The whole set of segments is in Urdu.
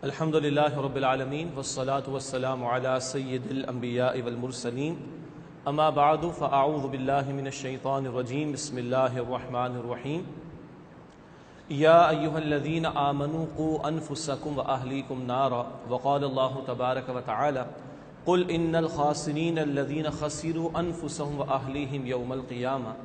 الحمدللہ رب العالمین والصلاة والسلام علی سید الانبیاء والمرسلین اما بعد فاعوذ باللہ من الشیطان الرجیم بسم اللہ الرحمن الرحیم یا ایہا الذین آمنوا قوا انفسکم واہلیکم نارا وقال اللہ تبارک وتعالی قل ان الخاسرین الذین خسروا انفسهم واہلیہم یوم القیامہ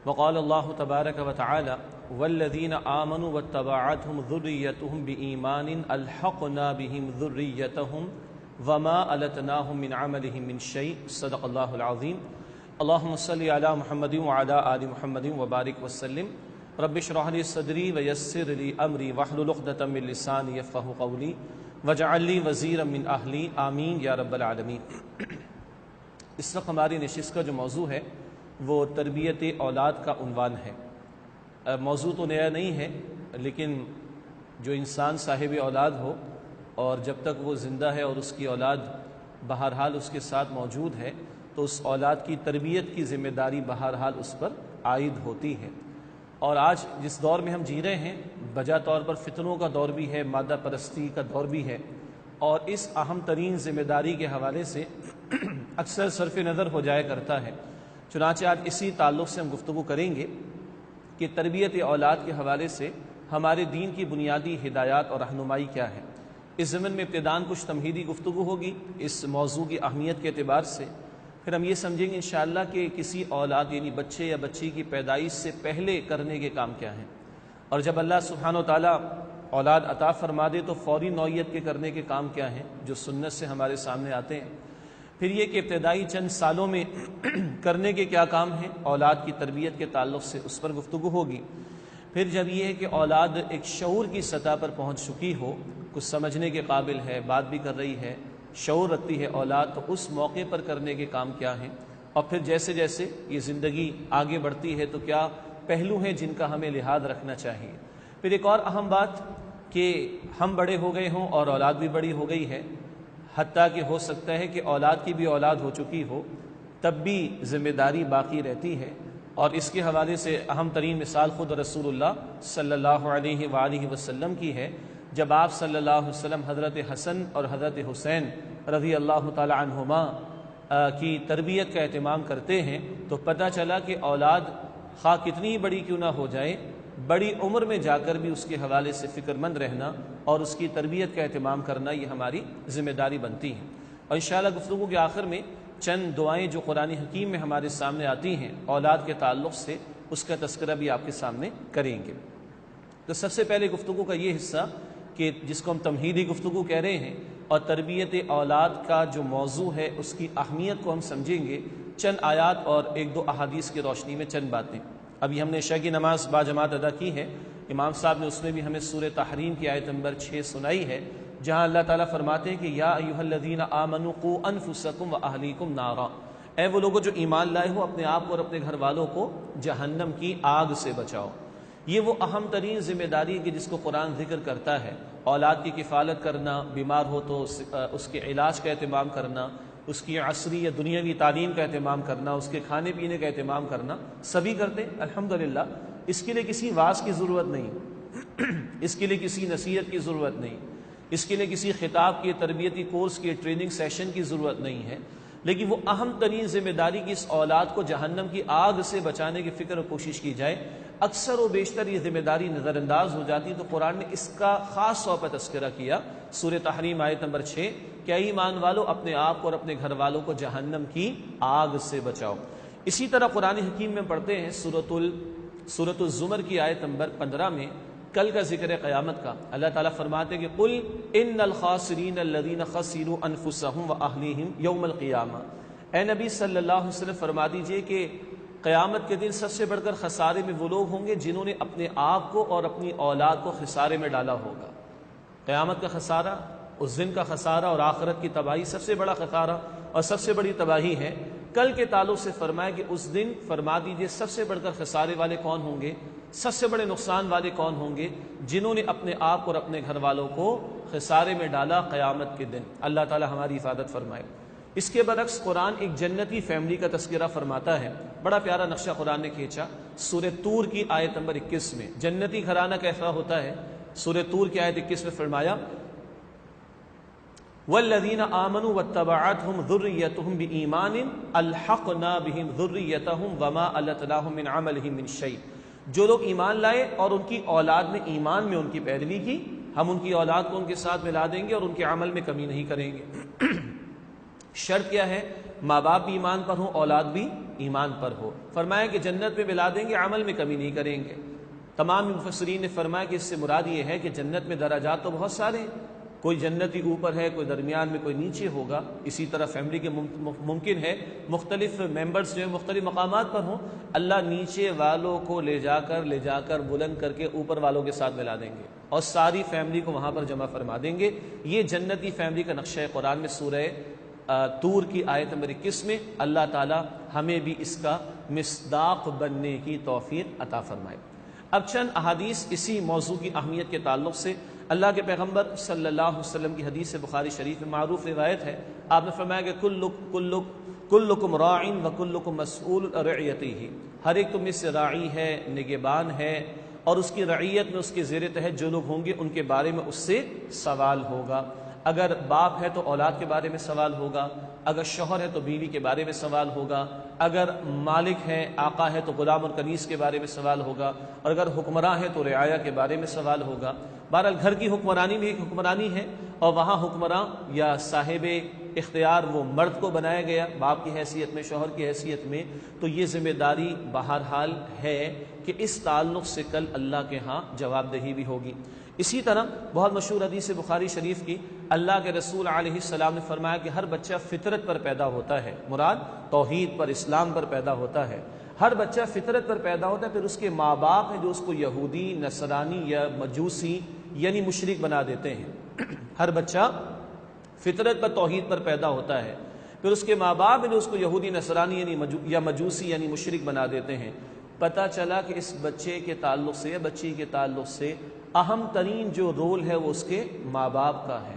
وقال اللہ تبارک وتعالی والذین آمنوا واتبعتهم ذریتهم بإیمان الحقنا بهم ذریتهم وما ألتناهم من عملهم من شیء صدق اللہ العظیم اللہم صلی علی محمد وعلی آل محمد وبارک وسلم رب اشرح لي صدری ویسر لي امری واحلل عقدۃ من لسانی یفقهوا قولی واجعل لي وزیرا من اہلی آمین یا رب العالمین۔ اس وقت ہماری نشست کا جو موضوع ہے وہ تربیت اولاد کا عنوان ہے۔ موضوع تو نیا نہیں ہے، لیکن جو انسان صاحب اولاد ہو اور جب تک وہ زندہ ہے اور اس کی اولاد بہرحال اس کے ساتھ موجود ہے تو اس اولاد کی تربیت کی ذمہ داری بہرحال اس پر عائد ہوتی ہے۔ اور آج جس دور میں ہم جی رہے ہیں بجا طور پر فتنوں کا دور بھی ہے، مادہ پرستی کا دور بھی ہے، اور اس اہم ترین ذمہ داری کے حوالے سے اکثر صرف نظر ہو جایا کرتا ہے۔ چنانچہ آج اسی تعلق سے ہم گفتگو کریں گے کہ تربیت اولاد کے حوالے سے ہمارے دین کی بنیادی ہدایات اور رہنمائی کیا ہے۔ اس ضمن میں ابتداً کچھ تمہیدی گفتگو ہوگی اس موضوع کی اہمیت کے اعتبار سے، پھر ہم یہ سمجھیں گے انشاءاللہ کہ کسی اولاد یعنی بچے یا بچی کی پیدائش سے پہلے کرنے کے کام کیا ہیں، اور جب اللہ سبحانہ و تعالیٰ اولاد عطا فرما دے تو فوری نوعیت کے کرنے کے کام کیا ہیں جو سنت سے ہمارے سامنے آتے ہیں، پھر یہ کہ ابتدائی چند سالوں میں کرنے کے کیا کام ہیں اولاد کی تربیت کے تعلق سے، اس پر گفتگو ہوگی۔ پھر جب یہ ہے کہ اولاد ایک شعور کی سطح پر پہنچ چکی ہو، کچھ سمجھنے کے قابل ہے، بات بھی کر رہی ہے، شعور رکھتی ہے اولاد، تو اس موقع پر کرنے کے کام کیا ہیں، اور پھر جیسے جیسے یہ زندگی آگے بڑھتی ہے تو کیا پہلو ہیں جن کا ہمیں لحاظ رکھنا چاہیے۔ پھر ایک اور اہم بات کہ ہم بڑے ہو گئے ہوں اور اولاد بھی بڑی ہو گئی ہے، حتیٰ کہ ہو سکتا ہے کہ اولاد کی بھی اولاد ہو چکی ہو، تب بھی ذمہ داری باقی رہتی ہے، اور اس کے حوالے سے اہم ترین مثال خود رسول اللہ صلی اللہ علیہ وآلہ وسلم کی ہے۔ جب آپ صلی اللہ علیہ وسلم حضرت حسن اور حضرت حسین رضی اللہ تعالی عنہما کی تربیت کا اہتمام کرتے ہیں تو پتہ چلا کہ اولاد خواہ کتنی بڑی کیوں نہ ہو جائے، بڑی عمر میں جا کر بھی اس کے حوالے سے فکر مند رہنا اور اس کی تربیت کا اہتمام کرنا یہ ہماری ذمہ داری بنتی ہے۔ اور انشاءاللہ گفتگو کے آخر میں چند دعائیں جو قرآن حکیم میں ہمارے سامنے آتی ہیں اولاد کے تعلق سے، اس کا تذکرہ بھی آپ کے سامنے کریں گے۔ تو سب سے پہلے گفتگو کا یہ حصہ کہ جس کو ہم تمہیدی گفتگو کہہ رہے ہیں اور تربیت اولاد کا جو موضوع ہے اس کی اہمیت کو ہم سمجھیں گے چند آیات اور ایک دو احادیث کی روشنی میں چند باتیں۔ ابھی ہم نے عشاء کی نماز باجماعت ادا کی ہے، امام صاحب نے اس میں بھی ہمیں سورہ تحریم کی آیت نمبر 6 سنائی ہے، جہاں اللہ تعالیٰ فرماتے ہیں کہ یا ایھا الذین آمنوا قوا انفسکم واہلیکم نارا، اے وہ لوگوں جو ایمان لائے ہو اپنے آپ کو اور اپنے گھر والوں کو جہنم کی آگ سے بچاؤ۔ یہ وہ اہم ترین ذمہ داری ہے کہ جس کو قرآن ذکر کرتا ہے، اولاد کی کفالت کرنا، بیمار ہو تو اس کے علاج کا اہتمام کرنا، اس کی عصری یا دنیاوی تعلیم کا اہتمام کرنا، اس کے کھانے پینے کا اہتمام کرنا، سبھی کرتے ہیں الحمدللہ۔ اس کے لیے کسی واعظ کی ضرورت نہیں، اس کے لیے کسی نصیحت کی ضرورت نہیں، اس کے لیے کسی خطاب کی تربیتی کورس کی ٹریننگ سیشن کی ضرورت نہیں ہے، لیکن وہ اہم ترین ذمہ داری کی اس اولاد کو جہنم کی آگ سے بچانے کی فکر و کوشش کی جائے۔ اکثر و بیشتر یہ ذمہ داری نظر انداز ہو جاتی، تو قرآن نے اس کا خاص طور پر تذکرہ کیا سورہ تحریم آیت نمبر 6 کہ اے ایمان والو اپنے آپ کو اور اپنے گھر والوں کو جہنم کی آگ سے بچاؤ۔ اسی طرح قرآن حکیم میں پڑھتے ہیں سورۃ الزمر کی آیت نمبر 15 میں کل کا ذکر قیامت کا، اللہ تعالیٰ فرماتے ہیں کہ قل ان الخاسرین الذین خسروا انفسهم واہلیہم یوم القیامہ، اے نبی صلی اللہ علیہ وسلم فرما دیجئے کہ قیامت کے دن سب سے بڑھ کر خسارے میں وہ لوگ ہوں گے جنہوں نے اپنے آپ کو اور اپنی اولاد کو خسارے میں ڈالا ہوگا۔ قیامت کا خسارہ، اس دن کا خسارہ اور آخرت کی تباہی سب سے بڑا خسارہ اور سب سے بڑی تباہی ہے۔ کل کے تعلق سے فرمایا کہ اس دن فرما دیجئے سب سے بڑھ کر خسارے والے کون ہوں گے، سب سے بڑے نقصان والے کون ہوں گے، جنہوں نے اپنے آپ اور اپنے گھر والوں کو خسارے میں ڈالا قیامت کے دن۔ اللہ تعالی ہماری حفاظت فرمائے۔ اس کے برعکس قرآن ایک جنتی فیملی کا تذکرہ فرماتا ہے، بڑا پیارا نقشہ قرآن نے کھینچا سورہ طور کی آیت نمبر 21 میں۔ جنتی گھرانہ کیسا ہوتا ہے، سورہ طور کی آیت 21 میں فرمایا والذین آمنوا واتبعتهم ذریتهم بإیمان الحقنا بهم ذریتهم وما التناهم من عملهم من شیء، جو لوگ ایمان لائے اور ان کی اولاد نے ایمان میں ان کی پیروی کی، ہم ان کی اولاد کو ان کے ساتھ ملا دیں گے اور ان کے عمل میں کمی نہیں کریں گے۔ شرط کیا ہے؟ ماں باپ بھی ایمان پر ہوں، اولاد بھی ایمان پر ہو۔ فرمایا کہ جنت میں ملا دیں گے، عمل میں کمی نہیں کریں گے۔ تمام مفسرین نے فرمایا کہ اس سے مراد یہ ہے کہ جنت میں درجات تو بہت سارے ہیں، کوئی جنتی اوپر ہے، کوئی درمیان میں، کوئی نیچے ہوگا۔ اسی طرح فیملی کے ممکن ہے مختلف ممبرز جو ہیں مختلف مقامات پر ہوں، اللہ نیچے والوں کو لے جا کر بلند کر کے اوپر والوں کے ساتھ ملا دیں گے اور ساری فیملی کو وہاں پر جمع فرما دیں گے۔ یہ جنتی فیملی کا نقشہ قرآن میں سورہ طور کی آیت نمبر 21 میں اللہ تعالی ہمیں بھی اس کا مصداق بننے کی توفیق عطا فرمائے۔ اب چند احادیث اسی موضوع کی اہمیت کے تعلق سے۔ اللہ کے پیغمبر صلی اللہ علیہ وسلم کی حدیث بخاری شریف میں معروف روایت ہے، آپ نے فرمایا کہ کلکم راع وکلکم مسئول عن رعیتہ، ہر ایک تم میں سے راعی ہے، نگہبان ہے، اور اس کی رعیت میں اس کے زیر تحت جو لوگ ہوں گے ان کے بارے میں اس سے سوال ہوگا۔ اگر باپ ہے تو اولاد کے بارے میں سوال ہوگا، اگر شوہر ہے تو بیوی کے بارے میں سوال ہوگا، اگر مالک ہے، آقا ہے تو غلام اور کنیز کے بارے میں سوال ہوگا، اور اگر حکمراں ہے تو رعایا کے بارے میں سوال ہوگا۔ بہرحال گھر کی حکمرانی بھی ایک حکمرانی ہے، اور وہاں حکمراں یا صاحب اختیار وہ مرد کو بنایا گیا باپ کی حیثیت میں، شوہر کی حیثیت میں، تو یہ ذمہ داری بہرحال ہے کہ اس تعلق سے کل اللہ کے ہاں جواب دہی بھی ہوگی۔ اسی طرح بہت مشہور حدیث بخاری شریف کی، اللہ کے رسول علیہ السلام نے فرمایا کہ ہر بچہ فطرت پر پیدا ہوتا ہے، مراد توحید پر، اسلام پر پیدا ہوتا ہے۔ ہر بچہ فطرت پر پیدا ہوتا ہے، پھر اس کے ماں باپ ہیں جو اس کو یہودی، نصرانی یا مجوسی یعنی مشرک بنا دیتے ہیں۔ ہر بچہ فطرت پر، توحید پر پیدا ہوتا ہے، پھر اس کے ماں باپ ہیں جو اس کو یہودی، نصرانی یا مجوسی یعنی مشرک بنا دیتے ہیں۔ پتہ چلا کہ اس بچے کے تعلق سے یا بچی کے تعلق سے اہم ترین جو رول ہے وہ اس کے ماں باپ کا ہے،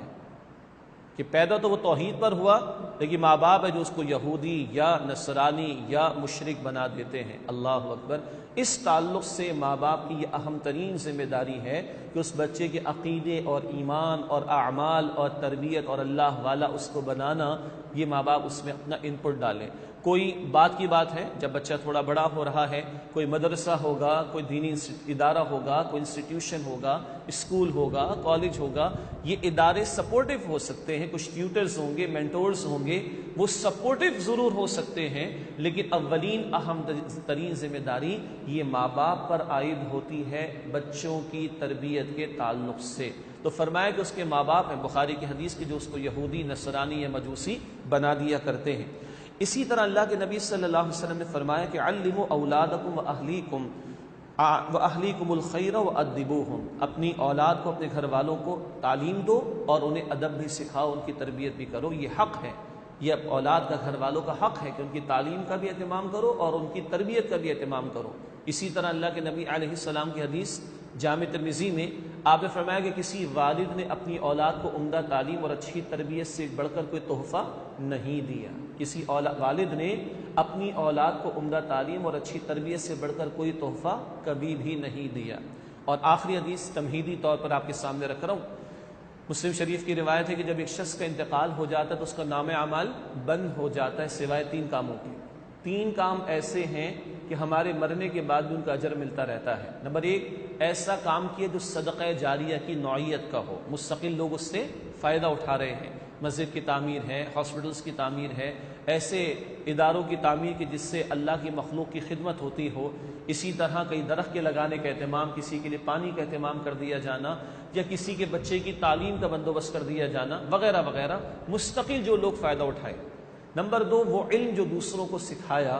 کہ پیدا تو وہ توحید پر ہوا لیکن ماں باپ ہے جو اس کو یہودی یا نصرانی یا مشرک بنا دیتے ہیں۔ اللہ اکبر۔ اس تعلق سے ماں باپ کی یہ اہم ترین ذمہ داری ہے کہ اس بچے کے عقیدے اور ایمان اور اعمال اور تربیت اور اللہ والا اس کو بنانا، یہ ماں باپ اس میں اپنا انپٹ ڈالیں۔ کوئی بات کی بات ہے، جب بچہ تھوڑا بڑا ہو رہا ہے، کوئی مدرسہ ہوگا، کوئی دینی ادارہ ہوگا، کوئی انسٹیٹیوشن ہوگا، اسکول ہوگا، کالج ہوگا، یہ ادارے سپورٹیو ہو سکتے ہیں، کچھ ٹیوٹرز ہوں گے، مینٹورز ہوں گے، وہ سپورٹیو ضرور ہو سکتے ہیں، لیکن اولین اہم ترین ذمہ داری یہ ماں باپ پر عائد ہوتی ہے بچوں کی تربیت کے تعلق سے۔ تو فرمایا کہ اس کے ماں باپ ہیں، بخاری کی حدیث کی، جو اس کو یہودی، نصرانی یا مجوسی بنا دیا کرتے ہیں۔ اسی طرح اللہ کے نبی صلی اللہ علیہ وسلم نے فرمایا کہ علموا اولادکم واہلیکم الخیر وادبوہم، اپنی اولاد کو، اپنے گھر والوں کو تعلیم دو اور انہیں ادب بھی سکھاؤ، ان کی تربیت بھی کرو۔ یہ حق ہے، یہ اولاد کا، گھر والوں کا حق ہے کہ ان کی تعلیم کا بھی اہتمام کرو اور ان کی تربیت کا بھی اہتمام کرو۔ اسی طرح اللہ کے نبی علیہ السلام کی حدیث جامع ترمذی میں آپ نے فرمایا کہ کسی والد نے اپنی اولاد کو عمدہ تعلیم اور اچھی تربیت سے بڑھ کر کوئی تحفہ نہیں دیا۔ کسی والد نے اپنی اولاد کو عمدہ تعلیم اور اچھی تربیت سے بڑھ کر کوئی تحفہ کبھی بھی نہیں دیا۔ اور آخری حدیث تمہیدی طور پر آپ کے سامنے رکھ رہا ہوں، مسلم شریف کی روایت ہے کہ جب ایک شخص کا انتقال ہو جاتا ہے تو اس کا نام اعمال بند ہو جاتا ہے سوائے 3 کاموں کے۔ 3 کام ایسے ہیں کہ ہمارے مرنے کے بعد بھی ان کا اجر ملتا رہتا ہے۔ نمبر 1، ایسا کام کیے جو صدقہ جاریہ کی نوعیت کا ہو، مستقل لوگ اس سے فائدہ اٹھا رہے ہیں، مسجد کی تعمیر ہے، ہاسپٹلس کی تعمیر ہے، ایسے اداروں کی تعمیر کی جس سے اللہ کی مخلوق کی خدمت ہوتی ہو۔ اسی طرح کئی درخت کے لگانے کا اہتمام، کسی کے لیے پانی کا اہتمام کر دیا جانا، یا کسی کے بچے کی تعلیم کا بندوبست کر دیا جانا، وغیرہ وغیرہ، مستقل جو لوگ فائدہ اٹھائے۔ نمبر 2، وہ علم جو دوسروں کو سکھایا،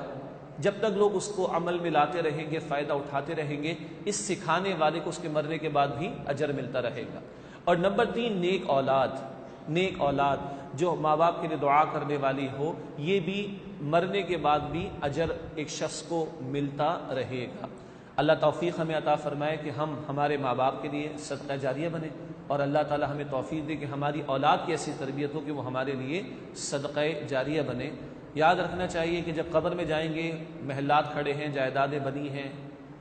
جب تک لوگ اس کو عمل میں لاتے رہیں گے، فائدہ اٹھاتے رہیں گے، اس سکھانے والے کو اس کے مرنے کے بعد بھی اجر ملتا رہے گا۔ اور نمبر 3، نیک اولاد جو ماں باپ کے لیے دعا کرنے والی ہو، یہ بھی مرنے کے بعد بھی اجر ایک شخص کو ملتا رہے گا۔ اللہ توفیق ہمیں عطا فرمائے کہ ہم ہمارے ماں باپ کے لیے صدقہ جاریہ بنے، اور اللہ تعالی ہمیں توفیق دے کہ ہماری اولاد کی ایسی تربیت ہو کہ وہ ہمارے لیے صدقہ جاریہ بنے۔ یاد رکھنا چاہیے کہ جب قبر میں جائیں گے، محلات کھڑے ہیں، جائیدادیں بنی ہیں،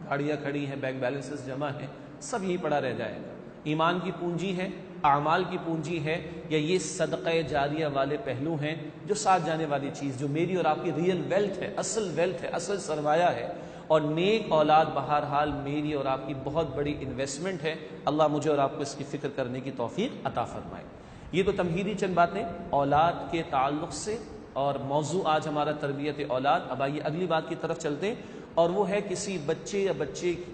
گاڑیاں کھڑی ہیں، بینک بیلنسز جمع ہیں، سب یہی پڑا رہ جائے گا۔ ایمان کی پونجی ہے، اعمال کی پونجی ہے یا یہ صدقہ جاریہ والے پہلو ہیں جو ساتھ جانے والی چیز جو میری اور آپ کی ریئل ویلتھ ہے، اصل سرمایہ ہے. اور نیک اولاد بہرحال میری اور آپ کی بہت بڑی انویسٹمنٹ ہے. اللہ مجھے اور آپ کو اس کی فکر کرنے کی توفیق عطا فرمائے. یہ تو تمہیدی چند باتیں اولاد کے تعلق سے، اور موضوع آج ہمارا تربیت اولاد. اب آئیے اگلی بات کی طرف چلتے ہیں، اور وہ ہے کسی بچے یا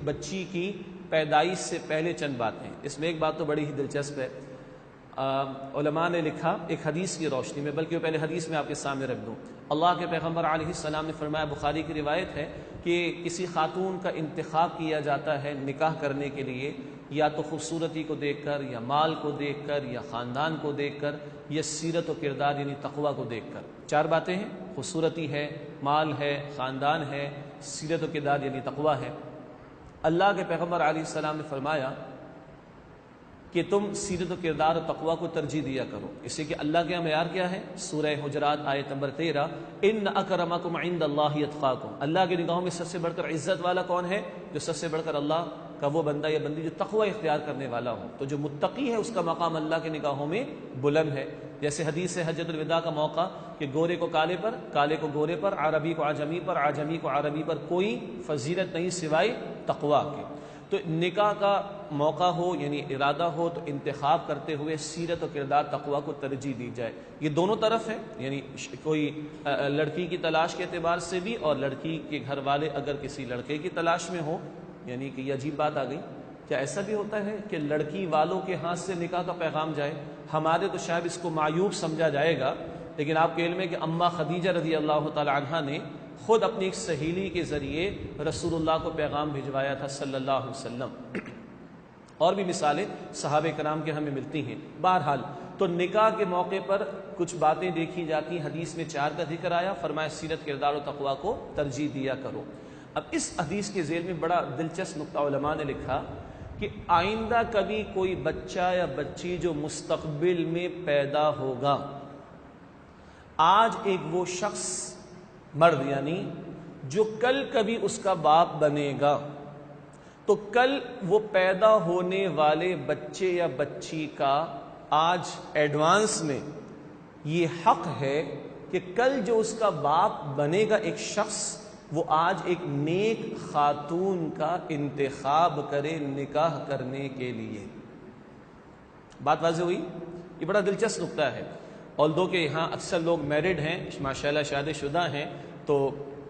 بچی کی پیدائش سے پہلے چند باتیں. اس میں ایک بات تو بڑی ہی دلچسپ ہے، علماء نے لکھا ایک حدیث کی روشنی میں، بلکہ پہلے حدیث میں آپ کے سامنے رکھ دوں. اللہ کے پیغمبر علیہ السلام نے فرمایا، بخاری کی روایت ہے کہ کسی خاتون کا انتخاب کیا جاتا ہے نکاح کرنے کے لیے یا تو خوبصورتی کو دیکھ کر، یا مال کو دیکھ کر، یا خاندان کو دیکھ کر، یا سیرت و کردار یعنی تقوی کو دیکھ کر. 4 باتیں ہیں، خوبصورتی ہے، مال ہے، خاندان ہے، سیرت و کردار یعنی تقوی ہے. اللہ کے پیغمبر علیہ السلام نے فرمایا کہ تم سیرت و کردار و تقوی کو ترجیح دیا کرو. اس لیے کہ اللہ کا معیار کیا ہے؟ سورہ حجرات آیت نمبر 13، ان اکرمکم عند اللہ اتقاکم. اللہ کی نگاہوں میں سب سے بڑھ کر عزت والا کون ہے؟ جو سب سے بڑھ کر اللہ کا وہ بندہ یا بندی جو تقوی اختیار کرنے والا ہو. تو جو متقی ہے اس کا مقام اللہ کی نگاہوں میں بلند ہے. جیسے حدیث حجۃ الوداع کا موقع کہ گورے کو کالے پر، کالے کو گورے پر، عربی کو عجمی پر، عجمی کو عربی پر کوئی فضیلت نہیں سوائے تقوی کے. تو نکاح کا موقع ہو یعنی ارادہ ہو تو انتخاب کرتے ہوئے سیرت و کردار تقوی کو ترجیح دی جائے. یہ دونوں طرف ہے، یعنی کوئی لڑکی کی تلاش کے اعتبار سے بھی، اور لڑکی کے گھر والے اگر کسی لڑکے کی تلاش میں ہو. یعنی کہ یہ عجیب بات آ گئی، کیا ایسا بھی ہوتا ہے کہ لڑکی والوں کے ہاتھ سے نکاح کا پیغام جائے؟ ہمارے تو شاید اس کو معیوب سمجھا جائے گا، لیکن آپ کے علم ہے کہ اماں خدیجہ رضی اللہ تعالی عنہا نے خود اپنی ایک سہیلی کے ذریعے رسول اللہ کو پیغام بھجوایا تھا صلی اللہ علیہ وسلم. اور بھی مثالیں صحابہ کرام کے ہمیں ملتی ہیں. بہرحال تو نکاح کے موقع پر کچھ باتیں دیکھی جاتی. حدیث میں 4 کا ذکر آیا، فرمایا سیرت کردار و تقوی کو ترجیح دیا کرو. اب اس حدیث کے ذیل میں بڑا دلچسپ نقطہ علماء نے لکھا کہ آئندہ کبھی کوئی بچہ یا بچی جو مستقبل میں پیدا ہوگا، آج ایک وہ شخص مرد یعنی جو کل کبھی اس کا باپ بنے گا، تو کل وہ پیدا ہونے والے بچے یا بچی کا آج ایڈوانس میں یہ حق ہے کہ کل جو اس کا باپ بنے گا ایک شخص، وہ آج ایک نیک خاتون کا انتخاب کرے نکاح کرنے کے لیے. بات واضح ہوئی؟ یہ بڑا دلچسپ نقطہ ہے. although کہ یہاں اکثر لوگ میرڈ ہیں، ماشاءاللہ شادی شدہ ہیں، تو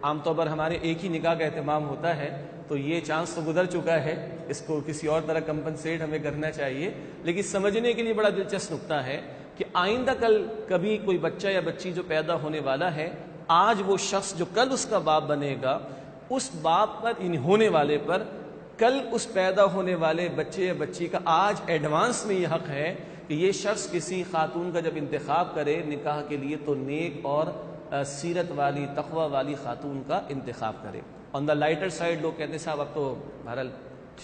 عام طور پر ہمارے ایک ہی نکاح کا اہتمام ہوتا ہے، تو یہ چانس تو گزر چکا ہے، اس کو کسی اور طرح کمپنسیٹ ہمیں کرنا چاہیے. لیکن سمجھنے کے لیے بڑا دلچسپ نقطہ ہے کہ آئندہ کل کبھی کوئی بچہ یا بچی جو پیدا ہونے والا ہے، آج وہ شخص جو کل اس کا باپ بنے گا، اس باپ پر ہونے والے پر کل اس پیدا ہونے والے بچے یا بچی کا آج ایڈوانس میں یہ حق ہے کہ یہ شخص کسی خاتون کا جب انتخاب کرے نکاح کے لیے تو نیک اور سیرت والی تقوی والی خاتون کا انتخاب کرے. آن دا لائٹر سائڈ لوگ کہتے ہیں صاحب اب تو بہرحال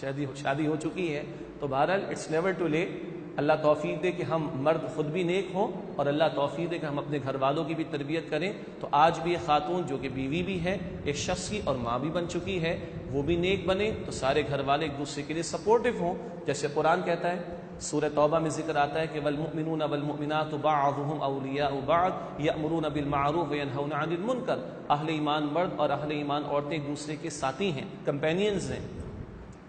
شادی ہو چکی ہے، تو بہرحال اٹس نیور ٹو لیٹ. اللہ توفیق دے کہ ہم مرد خود بھی نیک ہوں، اور اللہ توفیق دے کہ ہم اپنے گھر والوں کی بھی تربیت کریں. تو آج بھی یہ خاتون جو کہ بیوی بھی ہے ایک شخص کی اور ماں بھی بن چکی ہے، وہ بھی نیک بنے تو سارے گھر والے ایک دوسرے کے لیے سپورٹیو ہوں. جیسے قرآن کہتا ہے، سورہ توبہ میں ذکر آتا ہے کہ والمؤمنون والمؤمنات بعضهم اولیاء بعض یأمرون بالمعروف وینہون عن المنکر. اہل ایمان مرد اور اہل ایمان عورتیں ایک دوسرے کے ساتھی ہیں، کمپینینز ہیں.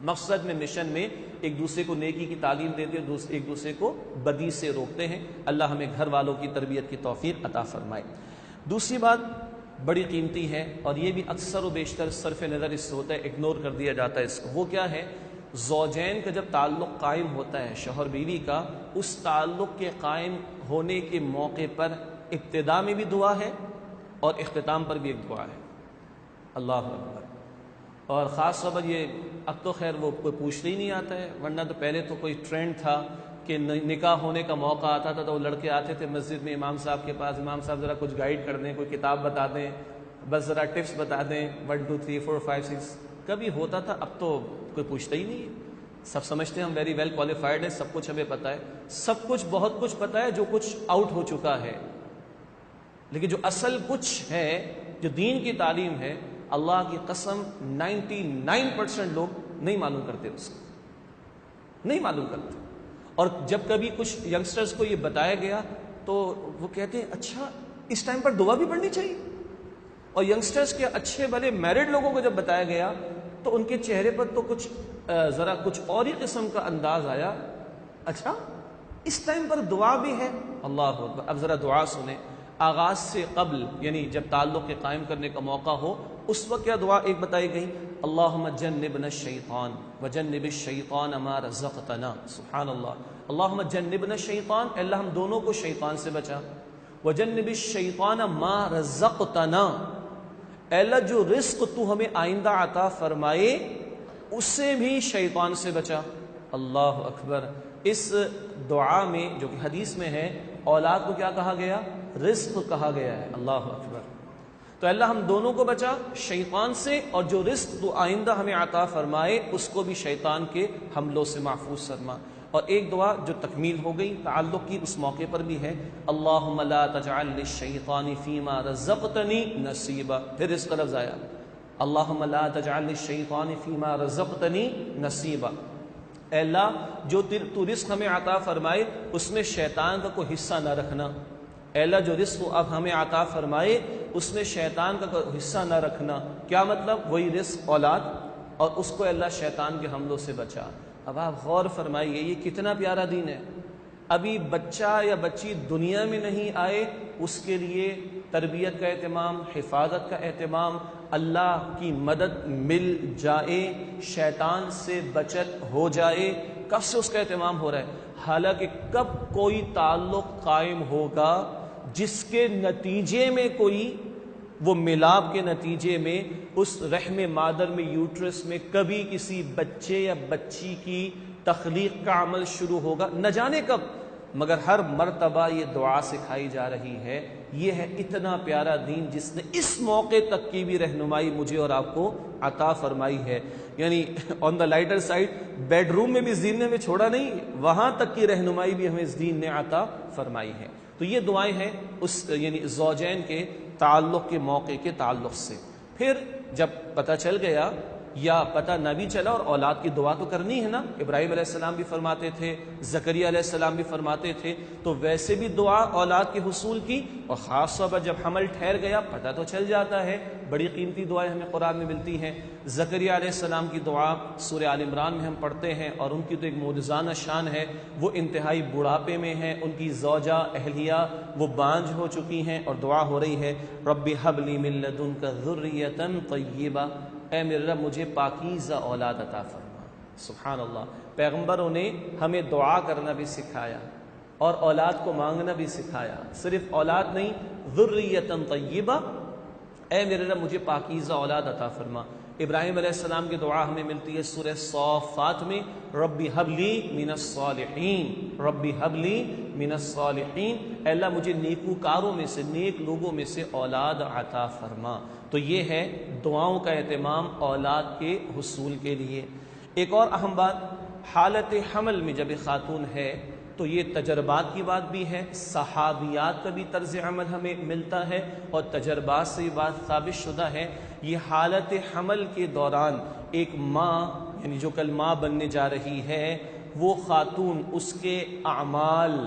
مقصد میں مشن میں ایک دوسرے کو نیکی کی تعلیم دیتے ہیں، ایک دوسرے کو بدی سے روکتے ہیں. اللہ ہمیں گھر والوں کی تربیت کی توفیق عطا فرمائے. دوسری بات بڑی قیمتی ہے، اور یہ بھی اکثر و بیشتر صرف نظر اس سے ہوتا ہے، اگنور کر دیا جاتا ہے اس کو. وہ کیا ہے؟ زوجین کا جب تعلق قائم ہوتا ہے شوہر بیوی کا، اس تعلق کے قائم ہونے کے موقع پر ابتدا میں بھی دعا ہے اور اختتام پر بھی ایک دعا ہے. اللہ اکبر. اور خاص طور پر یہ اب تو خیر وہ کوئی پوچھنے ہی نہیں آتا ہے، ورنہ تو پہلے تو کوئی ٹرینڈ تھا کہ نکاح ہونے کا موقع آتا تھا تو وہ لڑکے آتے تھے مسجد میں امام صاحب کے پاس، امام صاحب ذرا کچھ گائیڈ کر دیں، کوئی کتاب بتا دیں، بس ذرا ٹپس بتا دیں 1 2 3 4 5 6 کبھی ہوتا تھا. اب تو کوئی پوچھتا ہی نہیں ہے. سب سمجھتے ہیں ہم ویری ویل کوالیفائڈ ہیں، سب کچھ ہمیں پتہ ہے، سب کچھ بہت کچھ پتہ ہے جو کچھ آؤٹ ہو چکا ہے. لیکن جو اصل کچھ ہے، جو دین کی تعلیم ہے، اللہ کی قسم 99% لوگ نہیں معلوم کرتے، اس کو نہیں معلوم کرتے. اور جب کبھی کچھ ینگسٹرز کو یہ بتایا گیا تو وہ کہتے ہیں اچھا اس ٹائم پر دعا بھی پڑھنی چاہیے. اور ینگسٹرز کے اچھے بھلے میرڈ لوگوں کو جب بتایا گیا تو ان کے چہرے پر تو ذرا کچھ اور ہی قسم کا انداز آیا. اچھا اس ٹائم پر دعا بھی ہے. اللہ اکبر. اب ذرا دعا سنیں. آغاز سے قبل یعنی جب تعلق کے قائم کرنے کا موقع ہو اس وقت کیا دعا ایک بتائی گئی؟ اللہم جنبنا الشیطان وجنب الشیطان ما رزقتنا. سبحان اللہ. اللہم جنبنا الشیطان، اے اللہ ہم دونوں کو شیطان سے بچا. وجنب الشیطان ما رزقتنا، اے اللہ جو رزق تو ہمیں آئندہ عطا فرمائے اس سے بھی شیطان سے بچا. اللہ اکبر. اس دعا میں جو کہ حدیث میں ہے اولاد کو کیا کہا گیا؟ رزق کہا گیا ہے. اللہ اکبر. تو اللہ ہم دونوں کو بچا شیطان سے، اور جو رزق تو آئندہ ہمیں عطا فرمائے اس کو بھی شیطان کے حملوں سے محفوظ فرما. اور ایک دعا جو تکمیل ہو گئی تعلق کی اس موقع پر بھی ہے، اللہم لا تجعل للشیطان فیما رزقتنی نصیبا. پھر رزق کا لفظ آیا، اللہم لا تجعل للشیطان فیما رزقتنی نصیبا. اے اللہ جو تو رزق ہمیں عطا فرمائے اس میں شیطان کا کوئی حصہ نہ رکھنا. اے اللہ جو رزق اب ہمیں عطا فرمائے اس میں شیطان کا کوئی حصہ نہ رکھنا. کیا مطلب؟ وہی رزق اولاد، اور اس کو اللہ شیطان کے حملوں سے بچا. اب آپ غور فرمائیے یہ کتنا پیارا دین ہے. ابھی بچہ یا بچی دنیا میں نہیں آئے اس کے لیے تربیت کا اہتمام، حفاظت کا اہتمام، اللہ کی مدد مل جائے، شیطان سے بچت ہو جائے، کب سے اس کا اہتمام ہو رہا ہے. حالانکہ کب کوئی تعلق قائم ہوگا جس کے نتیجے میں کوئی وہ ملاپ کے نتیجے میں اس رحم مادر میں یوٹرس میں کبھی کسی بچے یا بچی کی تخلیق کا عمل شروع ہوگا، نہ جانے کب. مگر ہر مرتبہ یہ دعا سکھائی جا رہی ہے. یہ ہے اتنا پیارا دین جس نے اس موقع تک کی بھی رہنمائی مجھے اور آپ کو عطا فرمائی ہے. یعنی آن دا لائٹر سائڈ بیڈ روم میں بھی اس دین نے ہمیں چھوڑا نہیں، وہاں تک کی رہنمائی بھی ہمیں اس دین نے عطا فرمائی ہے. تو یہ دعائیں ہیں اس یعنی زوجین کے تعلق کے موقع کے تعلق سے. پھر جب پتہ چل گیا یا پتہ نہ بھی چلا اور اولاد کی دعا تو کرنی ہے نا، ابراہیم علیہ السلام بھی فرماتے تھے، زکریا علیہ السلام بھی فرماتے تھے، تو ویسے بھی دعا اولاد کے حصول کی. اور خاص طور پر جب حمل ٹھہر گیا پتہ تو چل جاتا ہے. بڑی قیمتی دعائیں ہمیں قرآن میں ملتی ہیں. زکریا علیہ السلام کی دعا سورہ آل عمران میں ہم پڑھتے ہیں، اور ان کی تو ایک معجزانہ شان ہے. وہ انتہائی بڑھاپے میں ہیں، ان کی زوجہ اہلیہ وہ بانجھ ہو چکی ہیں، اور دعا ہو رہی ہے رب ھب لی من لدنک ذریۃ طیبہ، اے میرے رب مجھے پاکیزہ اولاد عطا فرما. سبحان اللہ. پیغمبروں نے ہمیں دعا کرنا بھی سکھایا اور اولاد کو مانگنا بھی سکھایا. صرف اولاد نہیں، ذریۃ طیبہ، اے میرے رب مجھے پاکیزہ اولاد عطا فرما. ابراہیم علیہ السلام کی دعا ہمیں ملتی ہے سورہ صافات میں، رب ھب لی من الصالحین، رب ھب لی من الصالحین، اے اللہ مجھے نیکوکاروں میں سے، نیک لوگوں میں سے اولاد عطا فرما. تو یہ ہے دعاؤں کا اہتمام اولاد کے حصول کے لیے. ایک اور اہم بات، حالت حمل میں جب ایک خاتون ہے تو یہ تجربات کی بات بھی ہے، صحابیات کا بھی طرز عمل ہمیں ملتا ہے، اور تجربات سے یہ بات ثابت شدہ ہے. یہ حالت حمل کے دوران ایک ماں یعنی جو کل ماں بننے جا رہی ہے وہ خاتون، اس کے اعمال،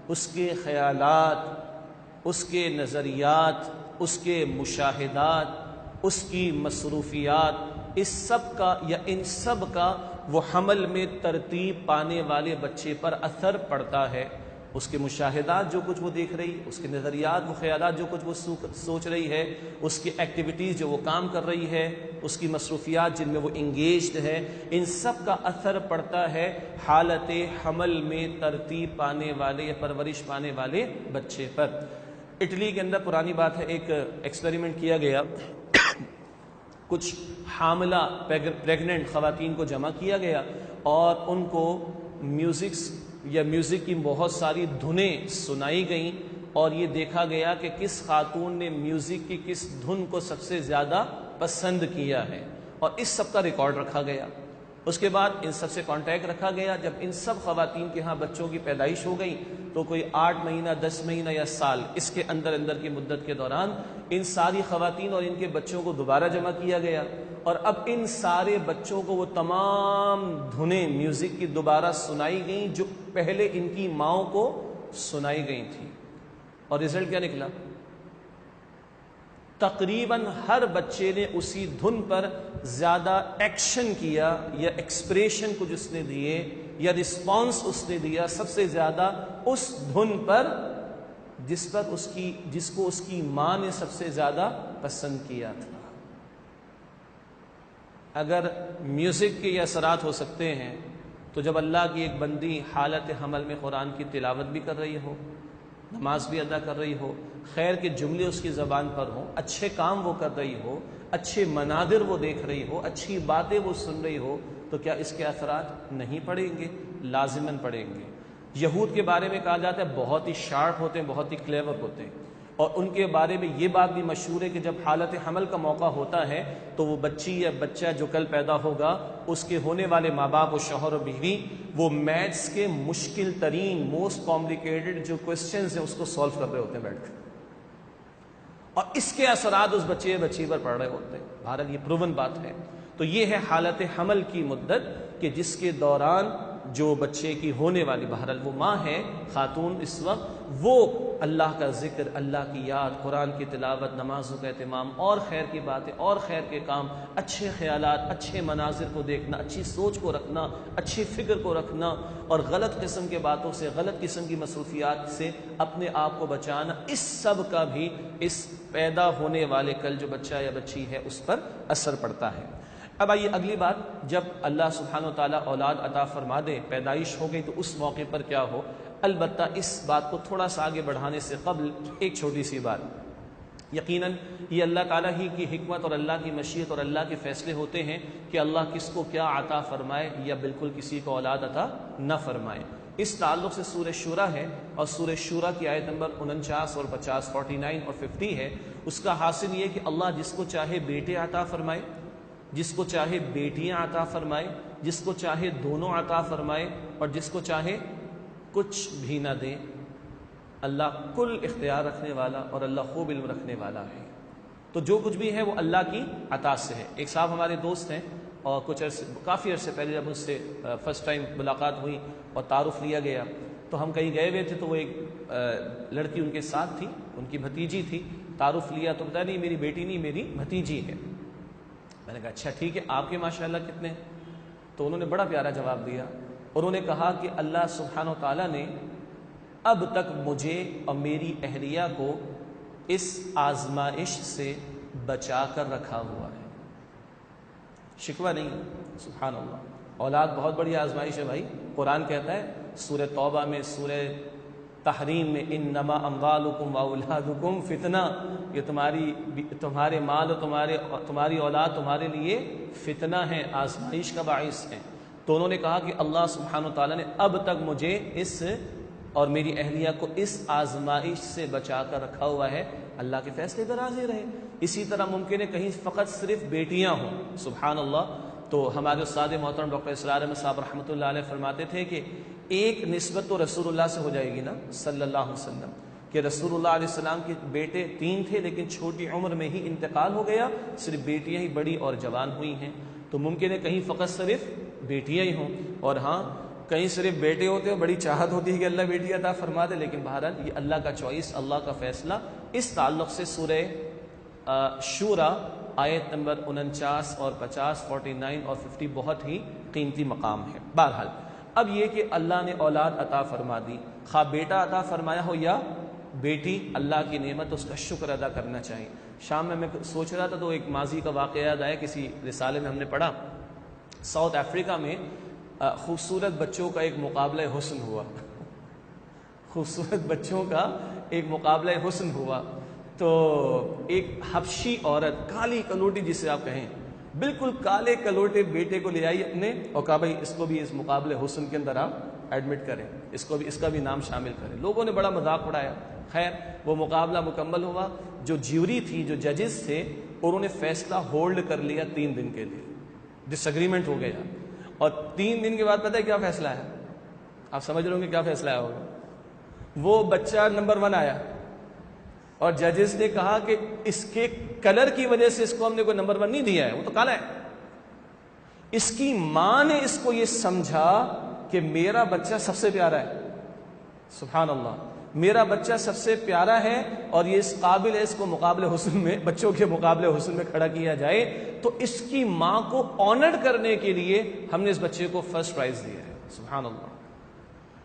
اس کے خیالات، اس کے نظریات، اس کے مشاہدات، اس کی مصروفیات، اس سب کا یا ان سب کا وہ حمل میں ترتیب پانے والے بچے پر اثر پڑتا ہے. اس کے مشاہدات جو کچھ وہ دیکھ رہی، اس کے نظریات، وہ خیالات جو کچھ وہ سوچ رہی ہے، اس کی ایکٹیویٹیز جو وہ کام کر رہی ہے، اس کی مصروفیات جن میں وہ انگیجڈ ہے، ان سب کا اثر پڑتا ہے حالت حمل میں ترتیب پانے والے یا پرورش پانے والے بچے پر. اٹلی کے اندر پرانی بات ہے، ایک ایکسپیریمنٹ کیا گیا. کچھ حاملہ پریگننٹ خواتین کو جمع کیا گیا اور ان کو میوزک کی بہت ساری دھنیں سنائی گئیں، اور یہ دیکھا گیا کہ کس خاتون نے میوزک کی کس دھن کو سب سے زیادہ پسند کیا ہے، اور اس سب کا ریکارڈ رکھا گیا. اس کے بعد ان سب سے کانٹیکٹ رکھا گیا. جب ان سب خواتین کے ہاں بچوں کی پیدائش ہو گئی تو کوئی 8 مہینہ 10 مہینہ یا سال اس کے اندر کی مدت کے دوران ان ساری خواتین اور ان کے بچوں کو دوبارہ جمع کیا گیا، اور اب ان سارے بچوں کو وہ تمام دھنیں میوزک کی دوبارہ سنائی گئیں جو پہلے ان کی ماؤں کو سنائی گئی تھی، اور رزلٹ کیا نکلا؟ تقریباً ہر بچے نے اسی دھن پر زیادہ ایکشن کیا یا ایکسپریشن کو جس نے دیے یا رسپانس اس نے دیا سب سے زیادہ اس دھن پر جس کو اس کی ماں نے سب سے زیادہ پسند کیا تھا۔ اگر میوزک کے یہ اثرات ہو سکتے ہیں تو جب اللہ کی ایک بندی حالت حمل میں قرآن کی تلاوت بھی کر رہی ہو، نماز بھی ادا کر رہی ہو، خیر کے جملے اس کی زبان پر ہوں، اچھے کام وہ کر رہی ہو، اچھے مناظر وہ دیکھ رہی ہو، اچھی باتیں وہ سن رہی ہو، تو کیا اس کے اثرات نہیں پڑیں گے؟ لازماً پڑیں گے۔ یہود کے بارے میں کہا جاتا ہے بہت ہی شارپ ہوتے ہیں، بہت ہی کلیور ہوتے ہیں، اور ان کے بارے میں یہ بات بھی مشہور ہے کہ جب حالت حمل کا موقع ہوتا ہے تو وہ بچی یا بچہ جو کل پیدا ہوگا اس کے ہونے والے ماں باپ و شوہر و بیوی وہ میتھس کے مشکل ترین موسٹ کمپلیکیٹڈ جو کوسچنز ہیں اس کو سولو کر رہے ہوتے ہیں بیٹھ کر، اور اس کے اثرات اس بچے بچی پر پڑ رہے ہوتے ہیں۔ بھارت یہ پروون بات ہے۔ تو یہ ہے حالت حمل کی مدت کہ جس کے دوران جو بچے کی ہونے والی بہرحال وہ ماں ہے خاتون اس وقت، وہ اللہ کا ذکر، اللہ کی یاد، قرآن کی تلاوت، نمازوں کا اہتمام اور خیر کی باتیں اور خیر کے کام، اچھے خیالات، اچھے مناظر کو دیکھنا، اچھی سوچ کو رکھنا، اچھی فکر کو رکھنا، اور غلط قسم کے باتوں سے، غلط قسم کی مصروفیات سے اپنے آپ کو بچانا، اس سب کا بھی اس پیدا ہونے والے کل جو بچہ یا بچی ہے اس پر اثر پڑتا ہے۔ اب آئیے اگلی بات، جب اللہ سبحانہ و تعالیٰ اولاد عطا فرما دے، پیدائش ہو گئی، تو اس موقع پر کیا ہو؟ البتہ اس بات کو تھوڑا سا آگے بڑھانے سے قبل ایک چھوٹی سی بات، یقیناً یہ اللہ تعالیٰ ہی کی حکمت اور اللہ کی مشیت اور اللہ کے فیصلے ہوتے ہیں کہ اللہ کس کو کیا عطا فرمائے یا بالکل کسی کو اولاد عطا نہ فرمائے۔ اس تعلق سے سورہ شورى ہے، اور سورہ شورى کی آیت نمبر 49 اور 50، 49 اور 50 ہے۔ اس کا حاصل یہ کہ اللہ جس کو چاہے بیٹے عطا فرمائے، جس کو چاہے بیٹیاں عطا فرمائے، جس کو چاہے دونوں عطا فرمائے، اور جس کو چاہے کچھ بھی نہ دے۔ اللہ کل اختیار رکھنے والا اور اللہ خوب علم رکھنے والا ہے، تو جو کچھ بھی ہے وہ اللہ کی عطا سے ہے۔ ایک صاحب ہمارے دوست ہیں، اور کافی عرصے پہلے جب اس سے فرسٹ ٹائم ملاقات ہوئی اور تعارف لیا گیا، تو ہم کہیں گئے ہوئے تھے، تو وہ ایک لڑکی ان کے ساتھ تھی، ان کی بھتیجی تھی۔ تعارف لیا تو بتایا نہیں میری بیٹی نہیں، میری بھتیجی ہے۔ میں نے کہا اچھا ٹھیک ہے، آپ کے ماشاءاللہ کتنے؟ تو انہوں نے بڑا پیارا جواب دیا، انہوں نے کہا کہ اللہ سبحانہ و تعالیٰ نے اب تک مجھے اور میری اہلیہ کو اس آزمائش سے بچا کر رکھا ہوا ہے، شکوہ نہیں۔ سبحان اللہ، اولاد بہت بڑی آزمائش ہے بھائی۔ قرآن کہتا ہے سورہ توبہ میں، سورہ تحریم میں، انما اموالکم واولادکم فتنہ، یہ تمہارے مال اور تمہاری اولاد تمہارے لیے فتنہ ہے، آزمائش کا باعث ہے۔ تو انہوں نے کہا کہ اللہ سبحانہ وتعالی نے اب تک مجھے اس اور میری اہلیہ کو اس آزمائش سے بچا کر رکھا ہوا ہے، اللہ کے فیصلے پر راضی رہے۔ اسی طرح ممکن ہے کہیں فقط صرف بیٹیاں ہوں، سبحان اللہ۔ تو ہمارے استاد محترم ڈاکٹر اسرار احمد صاحب رحمۃ اللہ علیہ فرماتے تھے کہ ایک نسبت تو رسول اللہ سے ہو جائے گی نا صلی اللہ علیہ وسلم، کہ رسول اللہ علیہ السلام کے بیٹے 3 تھے لیکن چھوٹی عمر میں ہی انتقال ہو گیا، صرف بیٹیاں ہی بڑی اور جوان ہوئی ہیں۔ تو ممکن ہے کہیں فقط صرف بیٹیاں ہی ہوں، اور ہاں کہیں صرف بیٹے ہوتے ہیں، بڑی چاہت ہوتی ہے کہ اللہ بیٹی عطا فرما دے، لیکن بہرحال یہ اللہ کا چوائس، اللہ کا فیصلہ۔ اس تعلق سے سورہ شورى آیت نمبر 49 اور 50، 49 اور 50 بہت ہی قیمتی مقام ہے۔ بہرحال اب یہ کہ اللہ نے اولاد عطا فرما دی، خواہ بیٹا عطا فرمایا ہو یا بیٹی، اللہ کی نعمت، اس کا شکر ادا کرنا چاہیے۔ شام میں سوچ رہا تھا تو ایک ماضی کا واقعہ یاد آیا، کسی رسالے میں ہم نے پڑھا، ساؤتھ افریقہ میں خوبصورت بچوں کا ایک مقابلہ حسن ہوا، خوبصورت بچوں کا ایک مقابلہ حسن ہوا۔ تو ایک حبشی عورت، کالی کلوٹی جسے آپ کہیں، بالکل کالے کلوٹے بیٹے کو لے آئی اپنے، اور کہا بھائی اس کو بھی اس مقابلے حسن کے اندر آپ ایڈمٹ کریں، اس کا بھی نام شامل کریں۔ لوگوں نے بڑا مذاق اڑایا۔ خیر وہ مقابلہ مکمل ہوا، جو جیوری تھی، جو ججز تھے، انہوں نے فیصلہ ہولڈ کر لیا 3 دن کے لیے، ڈس ایگریمنٹ ہو گیا، اور 3 دن کے بعد پتہ ہے کیا فیصلہ ہے؟ آپ سمجھ رہے ہوں گے کیا فیصلہ آیا ہوگا؟ وہ بچہ نمبر 1 آیا، اور ججز نے کہا کہ اس کے کلر کی وجہ سے اس کو ہم نے کوئی نمبر 1 نہیں دیا ہے، وہ تو کالا ہے۔ اس کی ماں نے اس کو یہ سمجھا کہ میرا بچہ سب سے پیارا ہے، سبحان اللہ، میرا بچہ سب سے پیارا ہے اور یہ اس قابل ہے اس کو مقابلے حسن میں، بچوں کے مقابلے حسن میں کھڑا کیا جائے، تو اس کی ماں کو آنر کرنے کے لیے ہم نے اس بچے کو فرسٹ پرائز دیا ہے، سبحان اللہ۔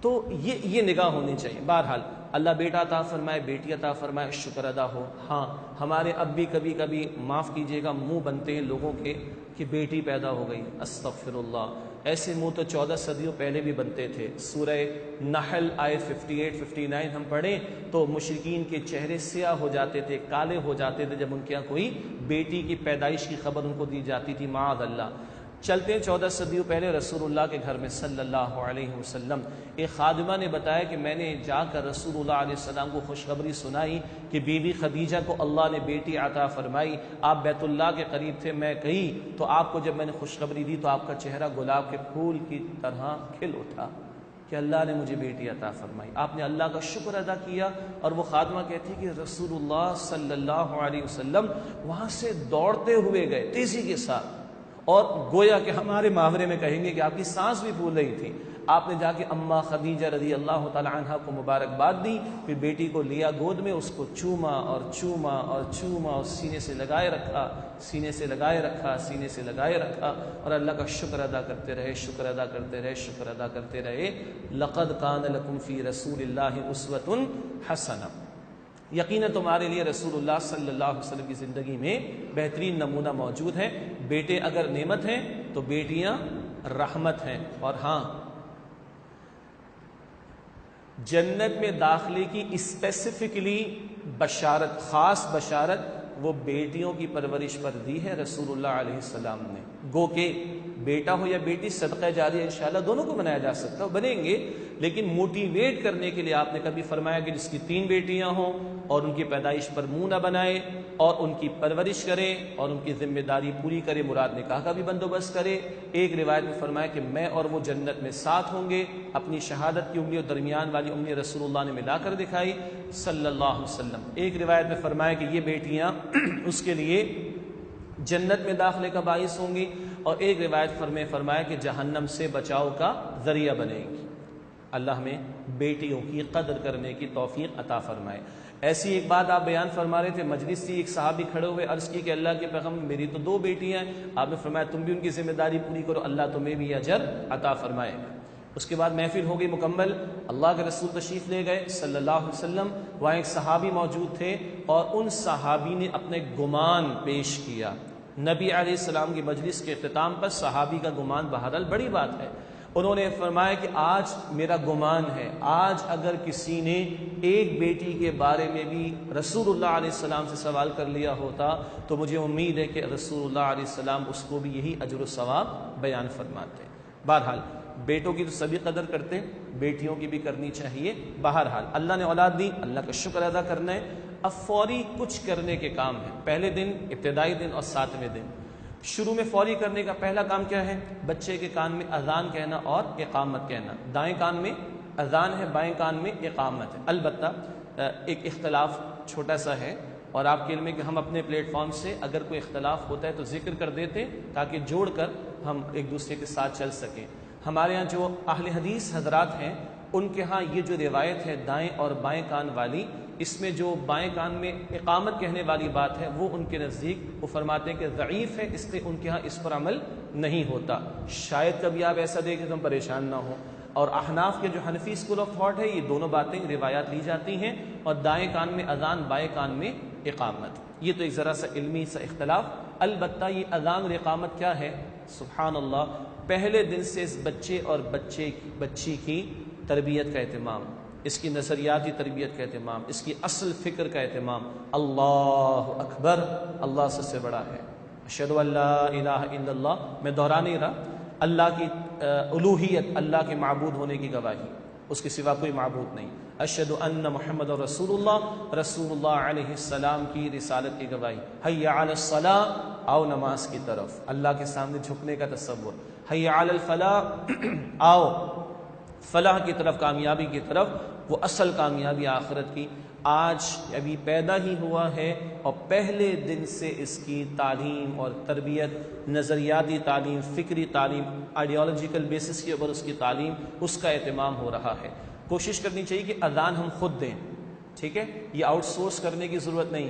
تو یہ نگاہ ہونی چاہیے۔ بہرحال اللہ بیٹا عطا فرمائے، بیٹی عطا فرمائے، شکر ادا ہو۔ ہاں ہمارے اب بھی کبھی کبھی معاف کیجیے گا منہ بنتے ہیں لوگوں کے کہ بیٹی پیدا ہو گئی، استغفر اللہ، ایسے منہ تو 14 صدیوں پہلے بھی بنتے تھے۔ سورہ نحل آیت 58 59 ہم پڑھیں تو مشرکین کے چہرے سیاہ ہو جاتے تھے، کالے ہو جاتے تھے جب ان کے یہاں کوئی بیٹی کی پیدائش کی خبر ان کو دی جاتی تھی، معاذ اللہ۔ چلتے 14 صدیوں پہلے رسول اللہ کے گھر میں صلی اللہ علیہ وسلم ایک خادمہ نے بتایا کہ میں نے جا کر رسول اللہ علیہ السلام کو خوشخبری سنائی کہ بی بی خدیجہ کو اللہ نے بیٹی عطا فرمائی، آپ بیت اللہ کے قریب تھے، میں گئی تو آپ کو جب میں نے خوشخبری دی تو آپ کا چہرہ گلاب کے پھول کی طرح کھل اٹھا کہ اللہ نے مجھے بیٹی عطا فرمائی۔ آپ نے اللہ کا شکر ادا کیا، اور وہ خادمہ کہتی کہ رسول اللہ صلی اللہ علیہ وسلم وہاں سے دوڑتے ہوئے گئے تیزی کے ساتھ، اور گویا کہ ہمارے محاورے میں کہیں گے کہ آپ کی سانس بھی پھول رہی تھی۔ آپ نے جا کے اماں خدیجہ رضی اللہ تعالی عنہا کو مبارکباد دی، پھر بیٹی کو لیا گود میں، اس کو چوما اور چوما اور چوما، اور سینے سے لگائے رکھا، سینے سے لگائے رکھا، سینے سے لگائے رکھا، اور اللہ کا شکر ادا کرتے رہے، شکر ادا کرتے رہے، شکر ادا کرتے رہے۔ لقد کان لکم فی رسول اللہ اسوۃ حسنہ، یقیناً تمہارے لیے رسول اللہ صلی اللہ علیہ وسلم کی زندگی میں بہترین نمونہ موجود ہے۔ بیٹے اگر نعمت ہیں تو بیٹیاں رحمت ہیں، اور ہاں جنت میں داخلے کی اسپیسیفکلی بشارت، خاص بشارت وہ بیٹیوں کی پرورش پر دی ہے رسول اللہ علیہ السلام نے۔ گو کہ بیٹا ہو یا بیٹی صدقہ جاریہ انشاءاللہ دونوں کو بنایا جا سکتا ہے، بنیں گے، لیکن موٹیویٹ کرنے کے لیے آپ نے کبھی فرمایا کہ جس کی 3 بیٹیاں ہوں اور ان کی پیدائش پر منہ نہ بنائے اور ان کی پرورش کرے اور ان کی ذمہ داری پوری کرے، مراد نکاح کا بھی بندوبست کرے۔ ایک روایت میں فرمایا کہ میں اور وہ جنت میں ساتھ ہوں گے۔ اپنی شہادت کی انگلی اور درمیان والی انگلی رسول اللہ نے ملا کر دکھائی صلی اللہ علیہ وسلم۔ ایک روایت میں فرمایا کہ یہ بیٹیاں اس کے لیے جنت میں داخلے کا باعث ہوں گی، اور ایک روایت فرمایا کہ جہنم سے بچاؤ کا ذریعہ بنے گی۔ اللہ ہمیں بیٹیوں کی قدر کرنے کی توفیق عطا فرمائے۔ ایسی ایک بات آپ بیان فرما رہے تھے، مجلس تھی، ایک صحابی کھڑے ہوئے، عرض کی کہ اللہ کے پیغمبر میری تو 2 بیٹیاں ہیں، آپ نے فرمایا تم بھی ان کی ذمہ داری پوری کرو، اللہ تمہیں بھی اجر عطا فرمائے گا۔ اس کے بعد محفل ہو گئی مکمل، اللہ کے رسول تشریف لے گئے صلی اللہ علیہ وسلم، وہاں ایک صحابی موجود تھے اور ان صحابی نے اپنے گمان پیش کیا۔ نبی علیہ السلام کی مجلس کے اختتام پر صحابی کا گمان بہرحال بڑی بات ہے، انہوں نے فرمایا کہ آج میرا گمان ہے، آج اگر کسی نے ایک بیٹی کے بارے میں بھی رسول اللہ علیہ السلام سے سوال کر لیا ہوتا تو مجھے امید ہے کہ رسول اللہ علیہ السلام اس کو بھی یہی اجر و ثواب بیان فرماتے۔ بہرحال بیٹوں کی تو سبھی قدر کرتے ہیں، بیٹیوں کی بھی کرنی چاہیے۔ بہرحال اللہ نے اولاد دی، اللہ کا شکر ادا کرنا ہے۔ اب فوری کچھ کرنے کے کام ہیں، پہلے دن، ابتدائی دن اور 7ویں دن۔ شروع میں فوری کرنے کا پہلا کام کیا ہے؟ بچے کے کان میں اذان کہنا اور اقامت کہنا۔ دائیں کان میں اذان ہے، بائیں کان میں اقامت ہے۔ البتہ ایک اختلاف چھوٹا سا ہے، اور آپ کے علم میں کہ ہم اپنے پلیٹ فارم سے اگر کوئی اختلاف ہوتا ہے تو ذکر کر دیتے تاکہ جوڑ کر ہم ایک دوسرے کے ساتھ چل سکیں۔ ہمارے ہاں جو اہل حدیث حضرات ہیں ان کے ہاں یہ جو روایت ہے دائیں اور بائیں کان والی، اس میں جو بائیں کان میں اقامت کہنے والی بات ہے وہ ان کے نزدیک وہ فرماتے ہیں کہ ضعیف ہے، اس لیے ان کے ہاں اس پر عمل نہیں ہوتا۔ شاید کبھی آپ ایسا دیکھیں تو ہم پریشان نہ ہوں۔ اور احناف کے جو حنفی اسکول آف تھاٹ ہے یہ دونوں باتیں روایات لی جاتی ہیں، اور دائیں کان میں اذان، بائیں کان میں اقامت۔ یہ تو ایک ذرا سا علمی سا اختلاف۔ البتہ یہ اذان اور اقامت کیا ہے؟ سبحان اللہ، پہلے دن سے اس بچے اور بچی کی تربیت کا اہتمام، اس کی نظریاتی تربیت کا اہتمام، اس کی اصل فکر کا اہتمام۔ اللہ اکبر، اللہ سب سے بڑا ہے۔ اشہد ان لا الہ الا اللہ، میں دہرا نہیں رہا، اللہ کی الوہیت، اللہ کے معبود ہونے کی گواہی، اس کے سوا کوئی معبود نہیں۔ اشہد ان محمد رسول اللہ، رسول اللہ علیہ السلام کی رسالت کی گواہی۔ حی علی الصلاۃ، آؤ نماز کی طرف، اللہ کے سامنے جھکنے کا تصور۔ حی علی الفلاح، آؤ فلاح کی طرف، کامیابی کی طرف۔ وہ اصل کامیابی آخرت کی آج ابھی پیدا ہی ہوا ہے، اور پہلے دن سے اس کی تعلیم اور تربیت، نظریاتی تعلیم، فکری تعلیم، آئیڈیالوجیکل بیسس کے اوپر اس کی تعلیم، اس کا اہتمام ہو رہا ہے۔ کوشش کرنی چاہیے کہ اذان ہم خود دیں، ٹھیک ہے، یہ آؤٹ سورس کرنے کی ضرورت نہیں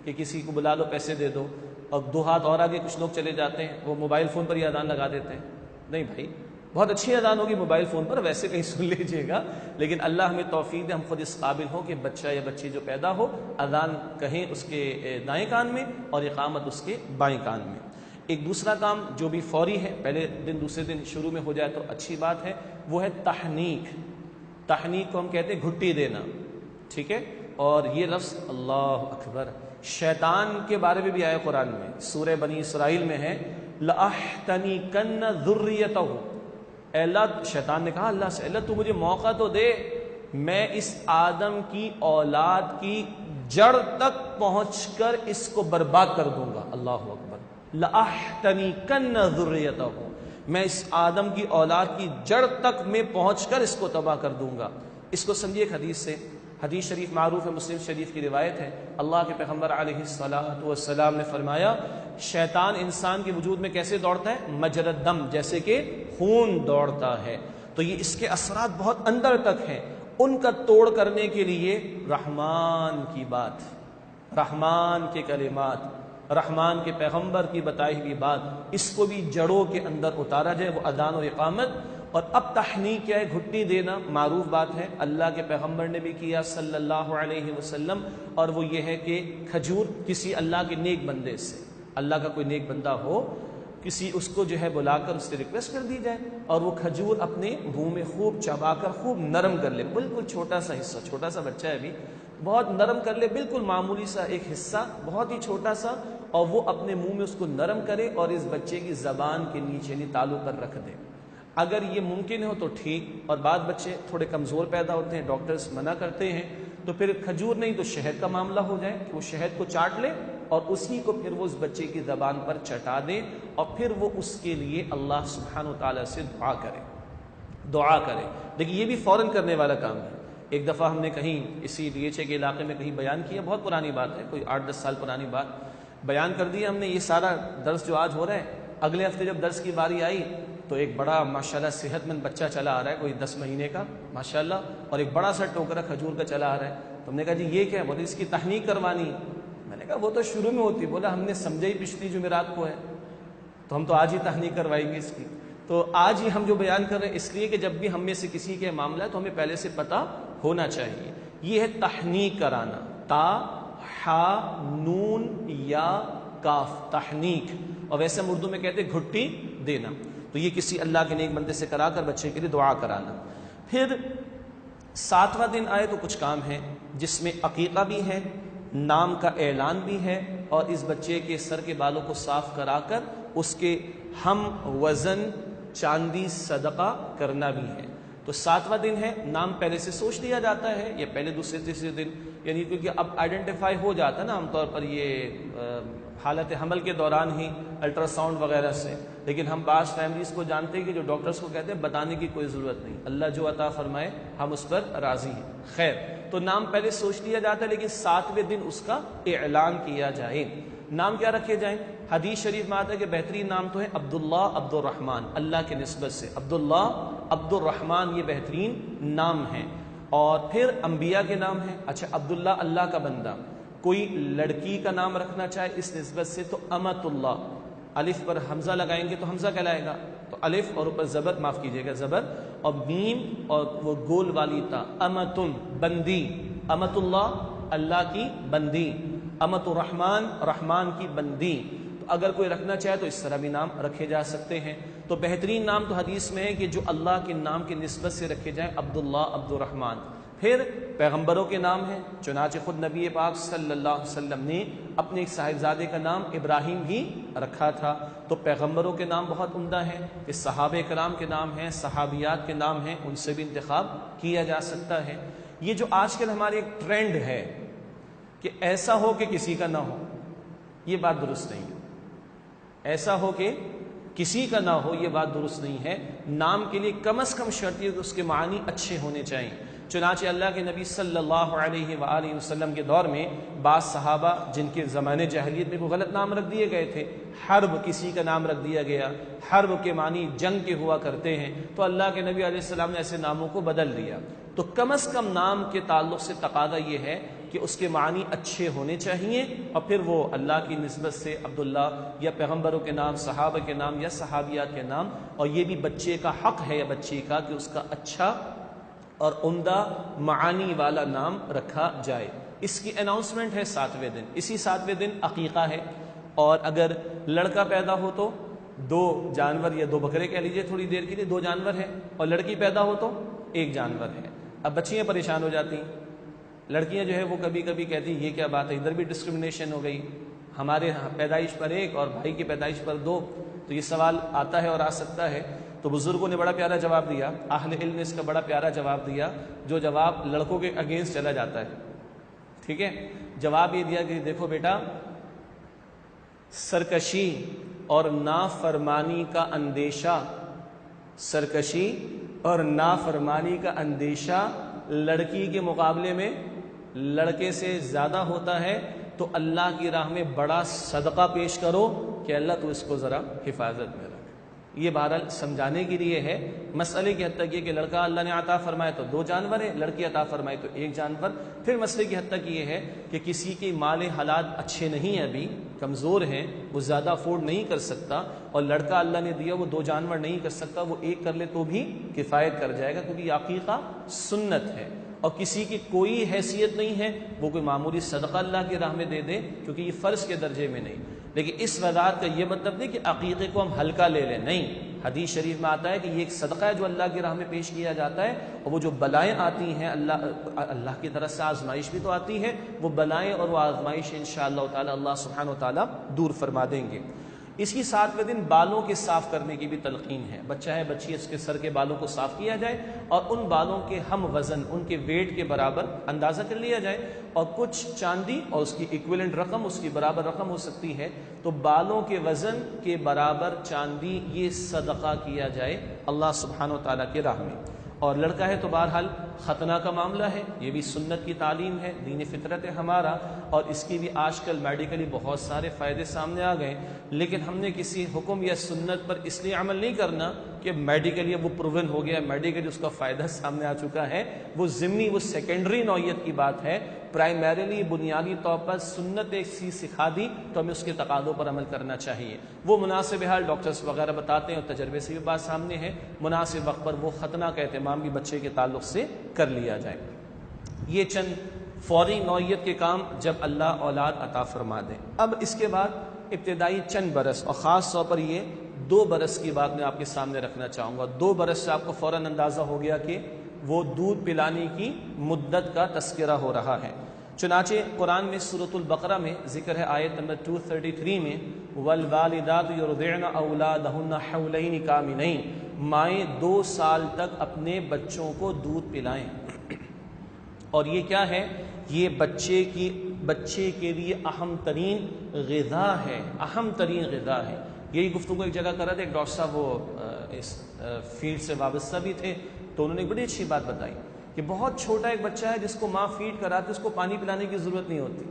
کہ کسی کو بلا لو پیسے دے دو، اور دو ہاتھ اور آگے کچھ لوگ چلے جاتے ہیں، وہ موبائل فون پر ہی اذان لگا دیتے ہیں۔ نہیں بھائی، بہت اچھی اذان ہوگی موبائل فون پر، ویسے کہیں سن لیجئے گا، لیکن اللہ ہمیں توفیق دے ہم خود اس قابل ہوں کہ بچہ یا بچی جو پیدا ہو اذان کہیں اس کے دائیں کان میں اور اقامت اس کے بائیں کان میں۔ ایک دوسرا کام جو بھی فوری ہے، پہلے دن دوسرے دن شروع میں ہو جائے تو اچھی بات ہے، وہ ہے تحنیک۔ تحنیک کو ہم کہتے ہیں گھٹی دینا، ٹھیک ہے، اور یہ لفظ اللہ اکبر شیطان کے بارے میں بھی آیا قرآن میں، سورہ بنی اسرائیل میں ہے، لَأَحْتَنِكَنَّ ذُرِّيَّتَهُ۔ اے اللہ، شیطان نے کہا اللہ سے، اللہ تو مجھے موقع تو دے، میں اس آدم کی اولاد کی جڑ تک پہنچ کر اس کو برباد کر دوں گا۔ اللہ اکبر، لَأَحْتَنِكَنَّ ذُرِّيَّتَهُ، میں اس آدم کی اولاد کی جڑ تک میں پہنچ کر اس کو تباہ کر دوں گا۔ اس کو سمجھیے ایک حدیث سے، حدیث شریف معروف ہے، مسلم شریف کی روایت ہے، اللہ کے پیغمبر علیہ السلام نے فرمایا، شیطان انسان کے وجود میں کیسے دوڑتا ہے؟ مجرى الدم، جیسے کہ خون دوڑتا ہے، تو یہ اس کے اثرات بہت اندر تک ہیں، ان کا توڑ کرنے کے لیے رحمان کی بات، رحمان کے کلمات، رحمان کے پیغمبر کی بتائی ہوئی بات، اس کو بھی جڑوں کے اندر اتارا جائے، وہ اذان و اقامت۔ اور اب تحنیک کیا ہے؟ گھٹی دینا، معروف بات ہے، اللہ کے پیغمبر نے بھی کیا صلی اللہ علیہ وسلم، اور وہ یہ ہے کہ کھجور کسی اللہ کے نیک بندے سے، اللہ کا کوئی نیک بندہ ہو، کسی اس کو جو ہے بلا کر اس سے ریکویسٹ کر دی جائے، اور وہ کھجور اپنے منہ میں خوب چبا کر خوب نرم کر لے، بالکل چھوٹا سا حصہ، چھوٹا سا بچہ ہے ابھی، بہت نرم کر لے، بالکل معمولی سا ایک حصہ، بہت ہی چھوٹا سا، اور وہ اپنے منہ میں اس کو نرم کرے اور اس بچے کی زبان کے نیچے یعنی تالو پر رکھ دے۔ اگر یہ ممکن ہو تو ٹھیک، اور بعض بچے تھوڑے کمزور پیدا ہوتے ہیں، ڈاکٹرز منع کرتے ہیں، تو پھر کھجور نہیں تو شہد کا معاملہ ہو جائے کہ وہ شہد کو چاٹ لے اور اسی کو پھر وہ اس بچے کی زبان پر چٹا دے، اور پھر وہ اس کے لیے اللہ سبحانہ وتعالی سے دعا کرے۔ لیکن یہ بھی فوراً کرنے والا کام ہے۔ ایک دفعہ ہم نے کہیں اسی DHA کے علاقے میں کہیں بیان کیا، بہت پرانی بات ہے، کوئی 8-10 سال پرانی بات بیان کر دی ہم نے، یہ سارا درس جو آج ہو رہا ہے، اگلے ہفتے جب درس کی باری آئی تو ایک بڑا ماشاءاللہ صحت مند بچہ چلا آ رہا ہے، کوئی 10 مہینے کا ماشاءاللہ، اور ایک بڑا سا ٹوکرا کھجور کا چلا آ رہا ہے۔ تو ہم نے کہا جی یہ کیا ہے؟ بولے اس کی تحنیک کروانی۔ میں نے کہا وہ تو شروع میں ہوتی، بولا ہم نے سمجھا ہی پچھلی جمعرات کو ہے، تو ہم تو آج ہی تحنیک کروائیں گے اس کی۔ تو آج ہی ہم جو بیان کر رہے ہیں اس لیے کہ جب بھی ہم میں سے کسی کے معاملہ ہے تو ہمیں پہلے سے پتہ ہونا چاہیے۔ یہ ہے تحنیک کرانا، تا حا نون یا کاف، تحنیک، اور ویسے ہم اردو میں کہتے ہیں گھٹی دینا۔ تو یہ کسی اللہ کے نیک بندے سے کرا کر بچے کے لیے دعا کرانا۔ پھر 7واں دن آئے تو کچھ کام ہے جس میں عقیقہ بھی ہے، نام کا اعلان بھی ہے، اور اس بچے کے سر کے بالوں کو صاف کرا کر اس کے ہم وزن چاندی صدقہ کرنا بھی ہے۔ تو 7واں دن ہے، نام پہلے سے سوچ لیا جاتا ہے، یا پہلے دوسرے تیسرے دن، یعنی کیونکہ اب آئیڈینٹیفائی ہو جاتا ہے نا عام طور پر یہ حالت حمل کے دوران ہی الٹرا ساؤنڈ وغیرہ سے، لیکن ہم بعض فیملیز کو جانتے ہیں کہ جو ڈاکٹرز کو کہتے ہیں بتانے کی کوئی ضرورت نہیں، اللہ جو عطا فرمائے ہم اس پر راضی ہیں۔ خیر، تو نام پہلے سوچ لیا جاتا ہے، لیکن 7ویں دن اس کا اعلان کیا جائے۔ نام کیا رکھے جائیں؟ حدیث شریف میں آتا ہے کہ بہترین نام تو ہے عبداللہ، عبد الرحمن، اللہ کے نسبت سے عبداللہ، عبد الرحمن، یہ بہترین نام ہیں۔ اور پھر انبیاء کے نام ہیں، اچھا عبداللہ اللہ کا بندہ، کوئی لڑکی کا نام رکھنا چاہے اس نسبت سے تو امت اللہ، الف پر حمزہ لگائیں گے تو حمزہ کہلائے گا، تو الف اور اوپر زبر، معاف کیجیے گا زبر، اور میم اور وہ گول والی تا، امتن بندی، امت اللہ اللہ کی بندی، امت الرحمن رحمان کی بندی۔ تو اگر کوئی رکھنا چاہے تو اس طرح بھی نام رکھے جا سکتے ہیں۔ تو بہترین نام تو حدیث میں ہے کہ جو اللہ کے نام کی نسبت سے رکھے جائیں، عبداللہ، عبد الرحمن۔ پھر پیغمبروں کے نام ہیں، چنانچہ خود نبی پاک صلی اللہ علیہ وسلم نے اپنے ایک صاحبزادے کا نام ابراہیم ہی رکھا تھا۔ تو پیغمبروں کے نام بہت عمدہ ہیں، کہ صحابہ کرام کے نام ہیں، صحابیات کے نام ہیں، ان سے بھی انتخاب کیا جا سکتا ہے۔ یہ جو آج کل ہماری ایک ٹرینڈ ہے کہ ایسا ہو کہ کسی کا نہ ہو، یہ بات درست نہیں ہے۔ ایسا ہو کہ کسی کا نہ ہو، یہ بات درست نہیں ہے۔ نام کے لیے کم از کم شرط یہ کہ اس کے معنی اچھے ہونے چاہیے۔ چنانچہ اللہ کے نبی صلی اللہ علیہ وآلہ وسلم کے دور میں بعض صحابہ جن کے زمانے جاہلیت میں کوئی غلط نام رکھ دیے گئے تھے، حرب کسی کا نام رکھ دیا گیا، حرب کے معنی جنگ کے ہوا کرتے ہیں، تو اللہ کے نبی علیہ السلام نے ایسے ناموں کو بدل دیا۔ تو کم از کم نام کے تعلق سے تقاضا یہ ہے کہ اس کے معنی اچھے ہونے چاہیے، اور پھر وہ اللہ کی نسبت سے عبداللہ یا پیغمبروں کے نام، صحابہ کے نام یا صحابیات کے نام، اور یہ بھی بچے کا حق ہے یا بچی کا کہ اس کا اچھا اور عمدہ معانی والا نام رکھا جائے۔ اس کی اناؤنسمنٹ ہے 7ویں دن، اسی 7ویں دن عقیقہ ہے، اور اگر لڑکا پیدا ہو تو 2 جانور یا 2 بکرے کہہ لیجئے تھوڑی دیر کے لیے، 2 جانور ہیں، اور لڑکی پیدا ہو تو 1 جانور ہے۔ اب بچیاں پریشان ہو جاتی ہیں، لڑکیاں جو ہے وہ کبھی کبھی کہتی ہیں یہ کیا بات ہے، ادھر بھی ڈسکرمنیشن ہو گئی، ہمارے پیدائش پر 1 اور بھائی کی پیدائش پر 2۔ تو یہ سوال آتا ہے اور آ سکتا ہے، تو بزرگوں نے بڑا پیارا جواب دیا، اہل علم نے اس کا بڑا پیارا جواب دیا، جو جواب لڑکوں کے اگینسٹ چلا جاتا ہے۔ ٹھیک ہے، جواب یہ دیا کہ دیکھو بیٹا، سرکشی اور نافرمانی کا اندیشہ، سرکشی اور نافرمانی کا اندیشہ لڑکی کے مقابلے میں لڑکے سے زیادہ ہوتا ہے، تو اللہ کی راہ میں بڑا صدقہ پیش کرو کہ اللہ تو اس کو ذرا حفاظت میں رکھ۔ یہ بہرحال سمجھانے کے لیے ہے، مسئلے کی حد تک یہ کہ لڑکا اللہ نے عطا فرمائے تو 2 جانور ہے، لڑکی عطا فرمائے تو 1 جانور۔ پھر مسئلے کی حد تک یہ ہے کہ کسی کی مال حالات اچھے نہیں ہیں، ابھی کمزور ہیں، وہ زیادہ افورڈ نہیں کر سکتا، اور لڑکا اللہ نے دیا وہ 2 جانور نہیں کر سکتا، وہ 1 کر لے تو بھی کفایت کر جائے گا، کیونکہ عقیقہ سنت ہے، اور کسی کی کوئی حیثیت نہیں ہے وہ کوئی معمولی صدقہ اللہ کی راہ میں دے دے، کیونکہ یہ فرض کے درجے میں نہیں۔ لیکن اس وضاحت کا یہ مطلب نہیں کہ عقیقے کو ہم ہلکا لے لیں، نہیں، حدیث شریف میں آتا ہے کہ یہ ایک صدقہ ہے جو اللہ کی راہ میں پیش کیا جاتا ہے، اور وہ جو بلائیں آتی ہیں اللہ کی طرف سے آزمائش بھی تو آتی ہے، وہ بلائیں اور وہ آزمائش انشاءاللہ تعالی اللہ سبحانہ و تعالی دور فرما دیں گے۔ اس کی 7ویں دن بالوں کے صاف کرنے کی بھی تلقین ہے، بچہ ہے بچی، اس کے سر کے بالوں کو صاف کیا جائے، اور ان بالوں کے ہم وزن، ان کے ویٹ کے برابر اندازہ کر لیا جائے، اور کچھ چاندی اور اس کی ایکویلنٹ رقم، اس کی برابر رقم ہو سکتی ہے، تو بالوں کے وزن کے برابر چاندی یہ صدقہ کیا جائے اللہ سبحانہ و تعالیٰ کی راہ میں۔ اور لڑکا ہے تو بہرحال ختنہ کا معاملہ ہے، یہ بھی سنت کی تعلیم ہے، دین فطرت ہے ہمارا، اور اس کی بھی آج کل میڈیکلی بہت سارے فائدے سامنے آ گئے، لیکن ہم نے کسی حکم یا سنت پر اس لیے عمل نہیں کرنا کہ میڈیکلی اب وہ پروون ہو گیا، میڈیکلی اس کا فائدہ سامنے آ چکا ہے، وہ ضمنی، وہ سیکنڈری نوعیت کی بات ہے۔ پرائمریلی بنیادی طور پر سنت ایک چیز سکھا دی تو ہمیں اس کے تقاضوں پر عمل کرنا چاہیے، وہ مناسب حال ڈاکٹرز وغیرہ بتاتے ہیں، اور تجربے سے بھی بات سامنے ہے، مناسب وقت پر وہ ختنہ کا اہتمام بھی بچے کے تعلق سے کر لیا جائے۔ یہ چند فوری نوعیت کے کام جب اللہ اولاد عطا فرما دیں۔ اب اس کے بعد ابتدائی چند برس، اور خاص طور پر یہ 2 برس کی بات میں آپ کے سامنے رکھنا چاہوں گا۔ 2 برس سے آپ کو فوراً اندازہ ہو گیا کہ وہ دودھ پلانے کی مدت کا تذکرہ ہو رہا ہے۔ چنانچہ قرآن میں سورۃ البقرہ میں ذکر ہے، آیت نمبر 233 میں، والوالدات یرضعن اولادہن حولین کاملین، مائیں 2 سال تک اپنے بچوں کو دودھ پلائیں۔ اور یہ کیا ہے؟ یہ بچے کے لیے اہم ترین غذا ہے، اہم ترین غذا ہے۔ یہی گفتگو ایک جگہ کر رہے تھے، ایک ڈاکٹر صاحب وہ اس فیلڈ سے وابستہ بھی تھے، تو انہوں نے ایک بڑی اچھی بات بتائی کہ بہت چھوٹا ایک بچہ ہے جس کو ماں فیڈ کراتی، اس کو پانی پلانے کی ضرورت نہیں ہوتی،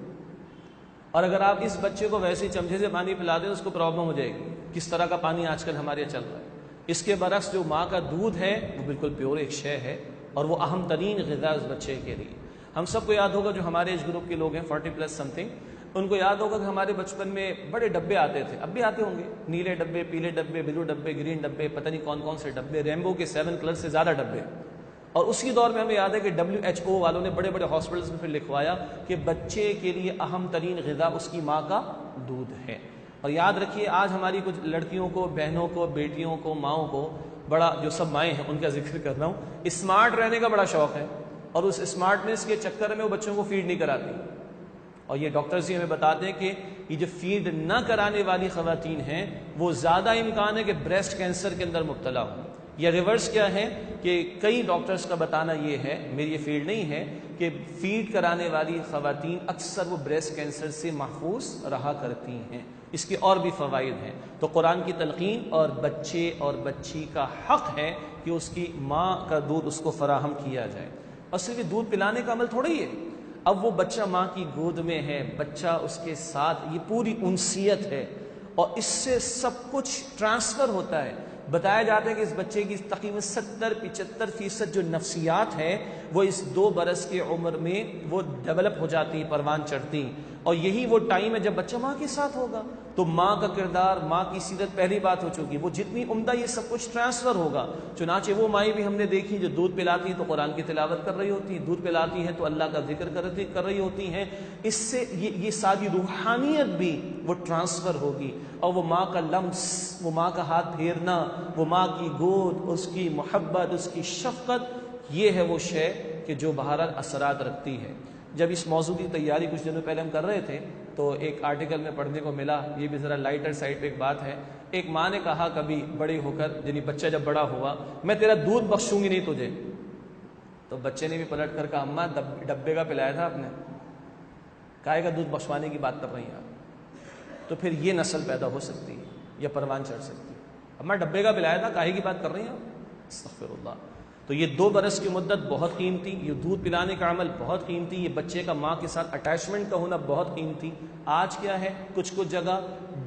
اور اگر آپ اس بچے کو ویسے چمچے سے پانی پلا دیں اس کو پرابلم ہو جائے گی۔ کس طرح کا پانی آج کل ہمارے یہاں چل رہا ہے۔ اس کے برعکس جو ماں کا دودھ ہے وہ بالکل پیور ایک شے ہے، اور وہ اہم ترین غذا اس بچے کے لیے۔ ہم سب کو یاد ہوگا، جو ہمارے ایج گروپ کے لوگ ہیں 40+ سم تھنگ، ان کو یاد ہوگا کہ ہمارے بچپن میں بڑے ڈبے آتے تھے، اب بھی آتے ہوں گے، نیلے ڈبے، پیلے ڈبے، بلو ڈبے، گرین ڈبے، پتہ نہیں کون کون سے ڈبے، ریمبو کے 7 کلر سے زیادہ ڈبے۔ اور اسی دور میں ہمیں یاد ہے کہ WHO والوں نے بڑے بڑے ہاسپٹلس میں پھر لکھوایا کہ بچے کے لیے اہم ترین غذا اس کی ماں کا دودھ ہے۔ اور یاد رکھیے، آج ہماری کچھ لڑکیوں کو، بہنوں کو، بیٹیوں کو، ماؤں کو، بڑا جو سب مائیں ہیں ان کا ذکر کر رہا ہوں، اسمارٹ رہنے کا بڑا شوق ہے، اور اس اسمارٹنس کے چکر میں وہ بچوں کو فیڈ نہیں کراتی۔ اور یہ ڈاکٹرز ہی ہمیں بتاتے ہیں کہ یہ جو فیڈ نہ کرانے والی خواتین ہیں وہ زیادہ امکان ہے کہ بریسٹ کینسر کے اندر مبتلا ہوں، یا ریورس کیا ہے کہ کئی ڈاکٹرز کا بتانا یہ ہے، میری یہ فیلڈ نہیں ہے، کہ فیڈ کرانے والی خواتین اکثر وہ بریسٹ کینسر سے محفوظ رہا کرتی ہیں۔ اس کے اور بھی فوائد ہیں۔ تو قرآن کی تلقین اور بچے اور بچی کا حق ہے کہ اس کی ماں کا دودھ اس کو فراہم کیا جائے۔ اور صرف یہ دودھ پلانے کا عمل تھوڑا ہی ہے، اب وہ بچہ ماں کی گود میں ہے، بچہ اس کے ساتھ، یہ پوری انسیت ہے، اور اس سے سب کچھ ٹرانسفر ہوتا ہے۔ بتایا جاتا ہے کہ اس بچے کی تقریباً 70-75% جو نفسیات ہے وہ اس 2 برس کی عمر میں وہ ڈیولپ ہو جاتی ہیں، پروان چڑھتی ہیں، اور یہی وہ ٹائم ہے جب بچہ ماں کے ساتھ ہوگا، تو ماں کا کردار، ماں کی سیرت پہلی بات ہو چکی، وہ جتنی عمدہ یہ سب کچھ ٹرانسفر ہوگا۔ چنانچہ وہ مائیں بھی ہم نے دیکھی جو دودھ پلاتی ہیں تو قرآن کی تلاوت کر رہی ہوتی ہیں، دودھ پلاتی ہیں تو اللہ کا ذکر کر رہی ہوتی ہیں، اس سے یہ ساری روحانیت بھی وہ ٹرانسفر ہوگی، اور وہ ماں کا لمس، وہ ماں کا ہاتھ پھیرنا، وہ ماں کی گود، اس کی محبت، اس کی شفقت، یہ ہے وہ شے کہ جو بہرحال اثرات رکھتی ہے۔ جب اس موضوع کی تیاری کچھ دنوں پہلے ہم کر رہے تھے تو ایک آرٹیکل میں پڑھنے کو ملا، یہ بھی ذرا لائٹر سائڈ پہ ایک بات ہے، ایک ماں نے کہا کبھی بڑی ہو کر، یعنی بچہ جب بڑا ہوا، میں تیرا دودھ بخشوں گی نہیں تجھے، تو بچے نے بھی پلٹ کر کہا اماں ڈبے کا پلایا تھا آپ نے، کائے کا دودھ بخشوانے کی بات کر رہی ہیں آپ، تو پھر یہ نسل پیدا ہو سکتی ہے یا پروان چڑھ سکتی ہے۔ اماں ڈبے کا پلایا تھا، کائے کی بات کر رہی ہیں آپ، استغفر اللہ۔ تو یہ 2 برس کی مدت بہت قیمتی، یہ دودھ پلانے کا عمل بہت قیمتی، یہ بچے کا ماں کے ساتھ اٹیچمنٹ کا ہونا بہت قیمتی۔ آج کیا ہے، کچھ جگہ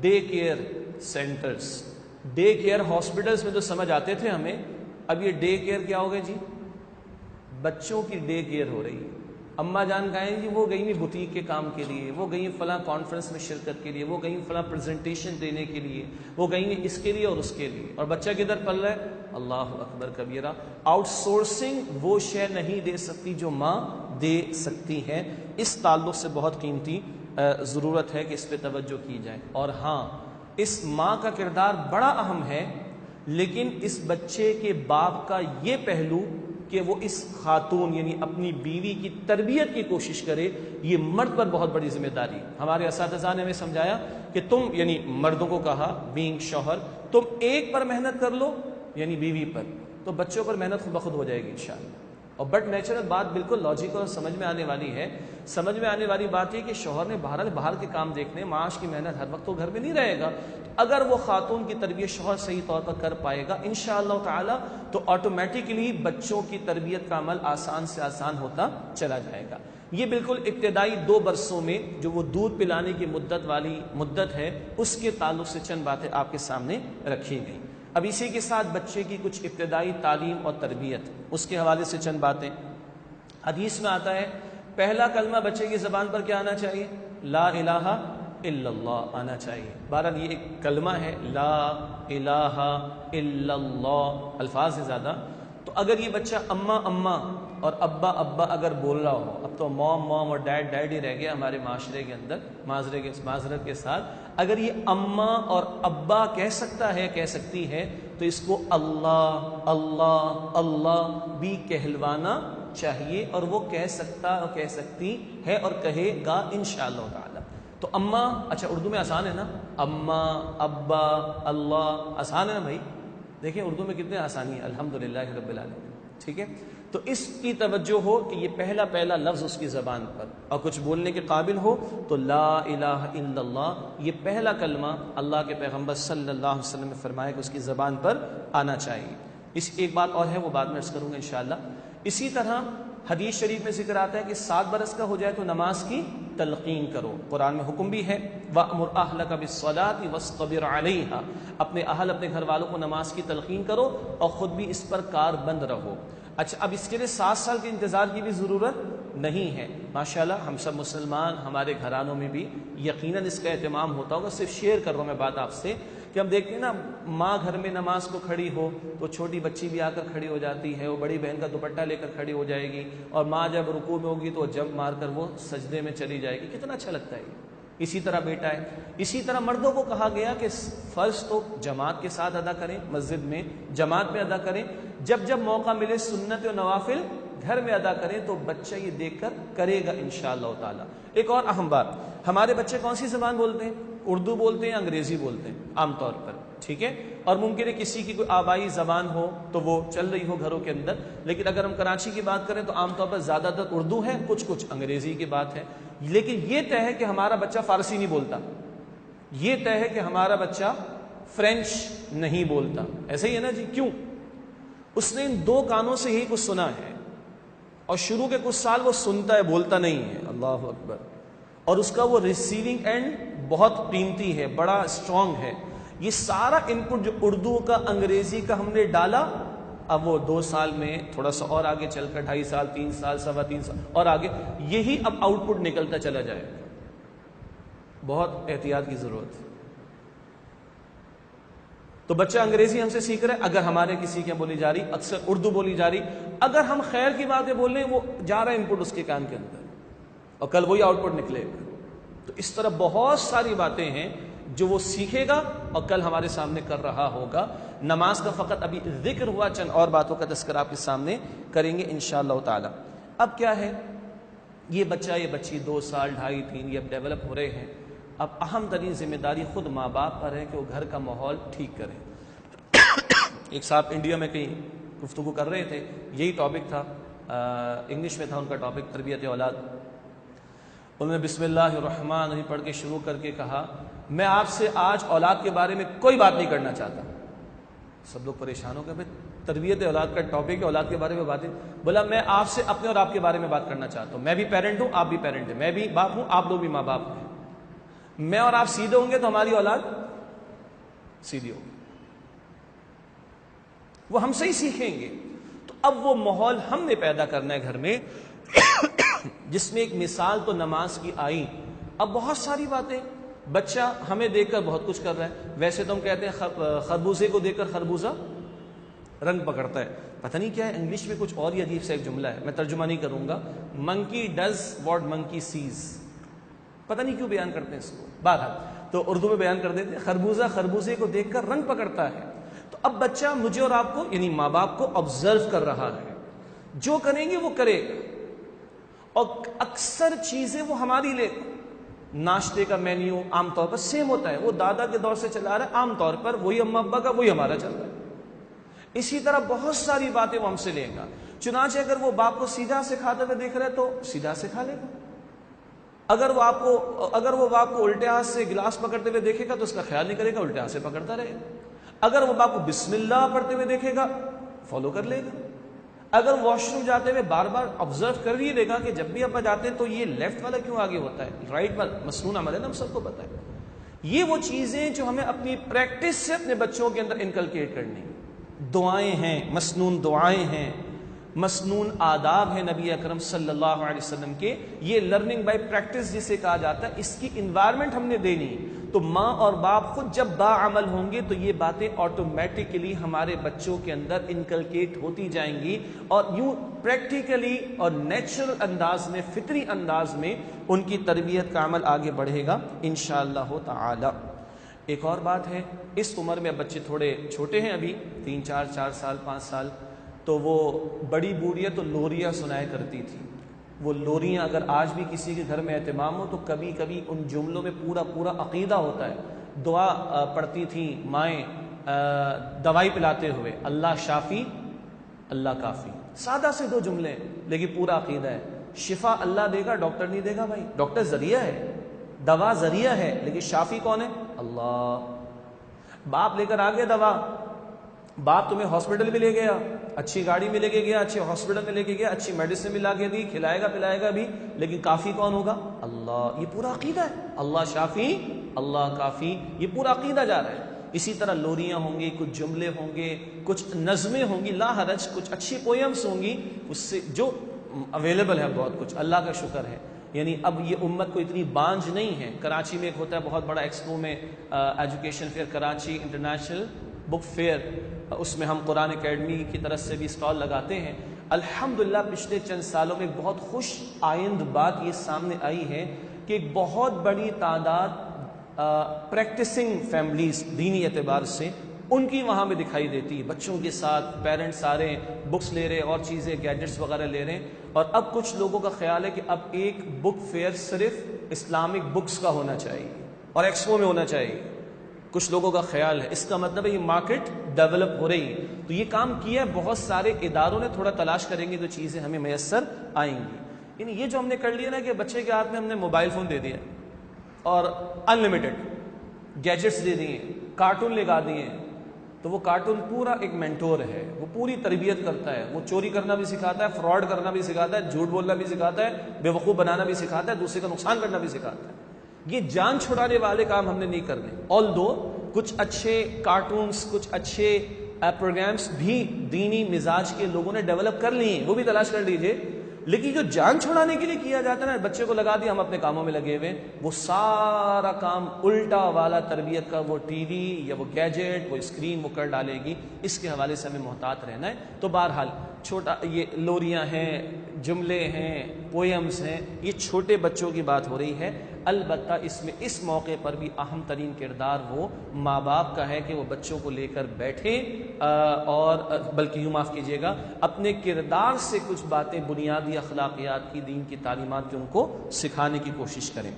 day care centres, day care hospitals میں جو سمجھ آتے تھے ہمیں، اب یہ ڈے کیئر کیا ہو گئے جی، بچوں کی ڈے کیئر ہو رہی ہے۔ اماں جان کہیں جی وہ گئی ہیں بوتیک کے کام کے لیے، وہ گئی ہیں فلاں کانفرنس میں شرکت کے لیے، وہ گئی ہیں فلاں پریزنٹیشن دینے کے لیے، وہ گئی ہیں اس کے لیے اور اس کے لیے، اور بچہ کدھر پل رہا ہے، اللہ اکبر کبیرہ۔ آؤٹ سورسنگ وہ شے نہیں دے سکتی جو ماں دے سکتی ہے، اس تعلق سے بہت قیمتی ضرورت ہے کہ اس پہ توجہ کی جائے۔ اور ہاں، اس ماں کا کردار بڑا اہم ہے، لیکن اس بچے کے باپ کا یہ پہلو کہ وہ اس خاتون یعنی اپنی بیوی کی تربیت کی کوشش کرے، یہ مرد پر بہت بڑی ذمہ داری۔ ہمارے اساتذہ نے ہمیں سمجھایا کہ تم یعنی مردوں کو کہا بینگ شوہر، تم ایک پر محنت کر لو یعنی بیوی پر، تو بچوں پر محنت خود بخود ہو جائے گی انشاءاللہ۔ اور بٹ نیچرل بات بالکل لاجیکل اور سمجھ میں آنے والی ہے۔ سمجھ میں آنے والی بات یہ کہ شوہر نے باہر کے کام دیکھنے، معاش کی محنت، ہر وقت تو گھر میں نہیں رہے گا، اگر وہ خاتون کی تربیت شوہر صحیح طور پر کر پائے گا انشاءاللہ تعالی، تو آٹومیٹکلی بچوں کی تربیت کا عمل آسان سے آسان ہوتا چلا جائے گا۔ یہ بالکل ابتدائی 2 برسوں میں جو وہ دودھ پلانے کی مدت ہے، اس کے تعلق سے چند باتیں آپ کے سامنے رکھی گئی۔ اب اسی کے ساتھ بچے کی کچھ ابتدائی تعلیم اور تربیت، اس کے حوالے سے چند باتیں۔ حدیث میں آتا ہے پہلا کلمہ بچے کی زبان پر کیا آنا چاہیے، لا الہ الا اللہ آنا چاہیے۔ بہرحال یہ ایک کلمہ ہے، لا الہ الا اللہ، الفاظ ہے زیادہ، تو اگر یہ بچہ اماں اماں اور ابا ابا اگر بول رہا ہو، اب تو موم موم اور ڈیڈ ڈیڈ ہی رہ گیا ہمارے معاشرے کے اندر، معذرت کے ساتھ، اگر یہ اماں اور ابا کہہ سکتا ہے، کہہ سکتی ہے، تو اس کو اللہ اللہ اللہ بھی کہلوانا چاہیے، اور وہ کہہ سکتا اور کہہ سکتی ہے اور کہے گا انشاءاللہ تعالی۔ تو اماں، اچھا اردو میں آسان ہے نا، اماں ابا اللہ آسان ہے نا بھائی، دیکھیں اردو میں کتنے آسانی ہے، الحمدللہ رب العالمین، ٹھیک ہے۔ تو اس کی توجہ ہو کہ یہ پہلا لفظ اس کی زبان پر، اور کچھ بولنے کے قابل ہو تو لا الہ الا اللہ، یہ پہلا کلمہ اللہ کے پیغمبر صلی اللہ علیہ وسلم نے فرمایا کہ اس کی زبان پر آنا چاہیے۔ اس ایک بات اور ہے، وہ بعد میں عرض کروں گا انشاءاللہ۔ اسی طرح حدیث شریف میں ذکر آتا ہے کہ 7 برس کا ہو جائے تو نماز کی تلقین کرو، قرآن میں حکم بھی ہے، وَأْمُرْ أَهْلَكَ بِالصَّلَاةِ وَاصْطَبِرْ عَلَيْهَا، اپنے اہل اپنے گھر والوں کو نماز کی تلقین کرو اور خود بھی اس پر کار بند رہو۔ اچھا، اب اس کے لیے 7 سال کے انتظار کی بھی ضرورت نہیں ہے، ماشاءاللہ ہم سب مسلمان، ہمارے گھرانوں میں بھی یقیناً اس کا اہتمام ہوتا ہوگا۔ صرف شیئر کر رہا ہوں میں بات آپ سے کہ ہم دیکھتے ہیں نا، ماں گھر میں نماز کو کھڑی ہو تو چھوٹی بچی بھی آ کر کھڑی ہو جاتی ہے، وہ بڑی بہن کا دوپٹہ لے کر کھڑی ہو جائے گی، اور ماں جب رکوع میں ہوگی تو جب مار کر وہ سجدے میں چلی جائے گی، کتنا اچھا لگتا ہے یہ۔ اسی طرح بیٹا ہے، اسی طرح مردوں کو کہا گیا کہ فرض تو جماعت کے ساتھ ادا کریں، مسجد میں جماعت میں ادا کریں، جب جب موقع ملے سنت و نوافل گھر میں ادا کریں، تو بچہ یہ دیکھ کر کرے گا انشاءاللہ تعالی۔ ایک اور اہم بات، ہمارے بچے کون سی زبان بولتے ہیں، اردو بولتے ہیں، انگریزی بولتے ہیں عام طور پر، ٹھیک ہے، اور ممکن ہے کسی کی کوئی آبائی زبان ہو تو وہ چل رہی ہو گھروں کے اندر، لیکن اگر ہم کراچی کی بات کریں تو عام طور پر زیادہ تر اردو ہے، کچھ انگریزی کی بات ہے، لیکن یہ طے ہے کہ ہمارا بچہ فارسی نہیں بولتا، یہ طے ہے کہ ہمارا بچہ فرینچ نہیں بولتا، ایسے ہی ہے نا جی، کیوں؟ اس نے ان 2 کانوں سے ہی کچھ سنا ہے، اور شروع کے کچھ سال وہ سنتا ہے، بولتا نہیں ہے، اللہ اکبر، اور اس کا وہ ریسیونگ اینڈ بہت قیمتی ہے، بڑا اسٹرانگ ہے۔ یہ سارا ان پٹ جو اردو کا، انگریزی کا ہم نے ڈالا، اب وہ 2 سال میں تھوڑا سا اور آگے چل کر 2.5 سال، 3 سال، 3.25 سال اور آگے، یہی اب آؤٹ پٹ نکلتا چلا جائے گا۔ بہت احتیاط کی ضرورت ہے۔ تو بچہ انگریزی ہم سے سیکھ رہا ہے، اگر ہمارے کسی کے بولی جا رہی، اکثر اردو بولی جا رہی، اگر ہم خیر کی باتیں بول رہے ہیں، وہ جا رہا ہے انپٹ اس کے کان کے اندر، اور کل وہی آؤٹ پٹ نکلے گا۔ تو اس طرح بہت ساری باتیں ہیں جو وہ سیکھے گا اور کل ہمارے سامنے کر رہا ہوگا۔ نماز کا فقط ابھی ذکر ہوا، چند اور باتوں کا تذکرہ آپ کے سامنے کریں گے انشاءاللہ تعالی۔ اب کیا ہے، یہ بچہ، یہ بچی 2 سال، 2.5، 3 یہ اب ڈیولپ ہو رہے ہیں۔ اب اہم ترین ذمہ داری خود ماں باپ پر ہے کہ وہ گھر کا ماحول ٹھیک کریں۔ ایک صاحب انڈیا میں کہیں گفتگو کر رہے تھے، یہی ٹاپک تھا، انگلش میں تھا ان کا ٹاپک، تربیت اولاد۔ انہوں نے بسم اللہ الرحمن الرحیم پڑھ کے شروع کر کے کہا، میں آپ سے آج اولاد کے بارے میں کوئی بات نہیں کرنا چاہتا۔ سب لوگ پریشان ہو گئے، بھائی تربیت اولاد کا ٹاپک ہے، اولاد کے بارے میں باتیں، بولا میں آپ سے اپنے اور آپ کے بارے میں بات کرنا چاہتا ہوں۔ میں بھی پیرنٹ ہوں، آپ بھی پیرنٹ ہیں، میں بھی باپ ہوں، آپ لوگ بھی ماں باپ ہیں۔ میں اور آپ سیدھے ہوں گے تو ہماری اولاد سیدھی ہوگی، وہ ہم سے ہی سیکھیں گے۔ تو اب وہ ماحول ہم نے پیدا کرنا ہے گھر میں، جس میں ایک مثال تو نماز کی آئی، اب بہت ساری باتیں، بچہ ہمیں دیکھ کر بہت کچھ کر رہا ہے۔ ویسے تو ہم کہتے ہیں خربوزے کو دیکھ کر خربوزہ رنگ پکڑتا ہے، پتہ نہیں کیا ہے، انگلش میں کچھ اور ہی عجیب سا ایک جملہ ہے، میں ترجمہ نہیں کروں گا، منکی ڈز واٹ منکی سیز، پتہ نہیں کیوں بیان کرتے ہیں اس کو، بہرحال تو اردو میں بیان کر دیتے ہیں، خربوزہ خربوزے کو دیکھ کر رنگ پکڑتا ہے۔ تو اب بچہ مجھے اور آپ کو، یعنی ماں باپ کو آبزرو کر رہا ہے، جو کریں گے وہ کرے گا، اور اکثر چیزیں وہ ہماری لے، ناشتے کا مینیو عام طور پر سیم ہوتا ہے، وہ دادا کے دور سے چلا رہا ہے، عام طور پر وہی اماں ابا کا، وہی ہمارا چل رہا ہے۔ اسی طرح بہت ساری باتیں وہ ہم سے لے گا، چنانچہ اگر وہ باپ کو سیدھا سکھاتے ہوئے دیکھ رہا ہے تو سیدھا سکھا لے گا، اگر وہ باپ کو الٹے ہاتھ سے گلاس پکڑتے ہوئے دیکھے گا تو اس کا خیال نہیں کرے گا، الٹے ہاتھ سے پکڑتا رہے گا۔ اگر وہ باپ کو بسم اللہ پڑھتے ہوئے دیکھے گا، فالو کر لے گا۔ اگر واش روم جاتے ہوئے بار بار آبزرو کر ہی لے گا کہ جب بھی ابا جاتے ہیں تو یہ لیفٹ والا کیوں آگے ہوتا ہے، رائٹ والا، مسنون عمل ہے نا، ہم سب کو پتہ ہے۔ یہ وہ چیزیں جو ہمیں اپنی پریکٹس سے اپنے بچوں کے اندر انکلکیٹ کرنی۔ دعائیں ہیں، مسنون دعائیں ہیں، مسنون آداب ہیں نبی اکرم صلی اللہ علیہ وسلم کے، یہ لرننگ بائی پریکٹس جسے کہا جاتا ہے، اس کی انوائرمنٹ ہم نے دینی۔ تو ماں اور باپ خود جب باعمل ہوں گے تو یہ باتیں آٹومیٹکلی ہمارے بچوں کے اندر انکلکیٹ ہوتی جائیں گی، اور یوں پریکٹیکلی اور نیچرل انداز میں، فطری انداز میں ان کی تربیت کا عمل آگے بڑھے گا انشاءاللہ تعالی۔ ایک اور بات ہے، اس عمر میں بچے تھوڑے چھوٹے ہیں، ابھی 3 4 سال 5 سال، تو وہ بڑی بوڑھیاں تو لوریاں سنایا کرتی تھی۔ وہ لوریاں اگر آج بھی کسی کے گھر میں اہتمام ہو تو کبھی کبھی ان جملوں میں پورا عقیدہ ہوتا ہے۔ دعا پڑھتی تھیں مائیں دوائی پلاتے ہوئے، اللہ شافی اللہ کافی، سادہ سے 2 جملے لیکن پورا عقیدہ ہے۔ شفا اللہ دے گا، ڈاکٹر نہیں دے گا بھائی، ڈاکٹر ذریعہ ہے، دوا ذریعہ ہے، لیکن شافی کون ہے؟ اللہ۔ باپ لے کر آ گیا دوا، باپ تمہیں ہاسپٹل بھی لے گیا، اچھی گاڑی میں لے کے گیا، اچھے ہاسپٹل میں لے کے گیا، اچھی میڈیسن بھی لا کے دی، کھلائے گا پلائے گا بھی، لیکن کافی کون ہوگا؟ اللہ۔ یہ پورا عقیدہ ہے، اللہ شافی اللہ کافی، یہ پورا عقیدہ جا رہا ہے۔ اسی طرح لوریاں ہوں گی، کچھ جملے ہوں گے، کچھ نظمیں ہوں گی، لا حرج، کچھ اچھی پویمز ہوں گی، اس سے جو اویلیبل ہے بہت کچھ، اللہ کا شکر ہے۔ یعنی اب یہ امت کو اتنی بانجھ نہیں ہے۔ کراچی میں ایک ہوتا ہے بہت بڑا ایکسپو میں، education fair, Karachi international book fair, اس میں ہم قرآن اکیڈمی کی طرف سے بھی اسٹال لگاتے ہیں۔ الحمدللہ پچھلے چند سالوں میں بہت خوش آئند بات یہ سامنے آئی ہے کہ ایک بہت بڑی تعداد پریکٹسنگ فیملیز دینی اعتبار سے ان کی وہاں میں دکھائی دیتی ہے، بچوں کے ساتھ پیرنٹس آ رہے ہیں، بکس لے رہے، اور چیزیں گیجٹس وغیرہ لے رہے ہیں۔ اور اب کچھ لوگوں کا خیال ہے کہ اب ایک بک فیئر صرف اسلامک بکس کا ہونا چاہیے اور ایکسپو میں ہونا چاہیے، کچھ لوگوں کا خیال ہے۔ اس کا مطلب ہے یہ مارکیٹ ڈیولپ ہو رہی ہے، تو یہ کام کیا ہے بہت سارے اداروں نے، تھوڑا تلاش کریں گے تو چیزیں ہمیں میسر آئیں گی۔ یعنی یہ جو ہم نے کر لیا نا کہ بچے کے ہاتھ میں ہم نے موبائل فون دے دیا اور ان لمیٹڈ گیجٹس دے دیے، کارٹون لگا دیے، تو وہ کارٹون پورا ایک مینٹور ہے، وہ پوری تربیت کرتا ہے، وہ چوری کرنا بھی سکھاتا ہے، فراڈ کرنا بھی سکھاتا ہے، جھوٹ بولنا بھی سکھاتا ہے، بے وقوف بنانا بھی سکھاتا ہے، دوسرے کا نقصان کرنا بھی سکھاتا ہے۔ یہ جان چھڑانے والے کام ہم نے نہیں کرنے، آلدو کچھ اچھے کارٹونز، کچھ اچھے پروگرامز بھی دینی مزاج کے لوگوں نے ڈیولپ کر لیے ہیں، وہ بھی تلاش کر لیجئے، لیکن جو جان چھڑانے کے لیے کیا جاتا ہے نا، بچے کو لگا دیا ہم اپنے کاموں میں لگے ہوئے، وہ سارا کام الٹا والا تربیت کا، وہ ٹی وی یا وہ گیجٹ، وہ اسکرین وہ کر ڈالے گی۔ اس کے حوالے سے ہمیں محتاط رہنا ہے۔ تو بہرحال چھوٹا یہ لوریاں ہیں، جملے ہیں، پوئمز ہیں، یہ چھوٹے بچوں کی بات ہو رہی ہے۔ البتہ اس میں اس موقع پر بھی اہم ترین کردار وہ ماں باپ کا ہے کہ وہ بچوں کو لے کر بیٹھیں اور بلکہ یوں معاف کیجیے گا، اپنے کردار سے کچھ باتیں بنیادی اخلاقیات کی، دین کی تعلیمات کی ان کو سکھانے کی کوشش کریں۔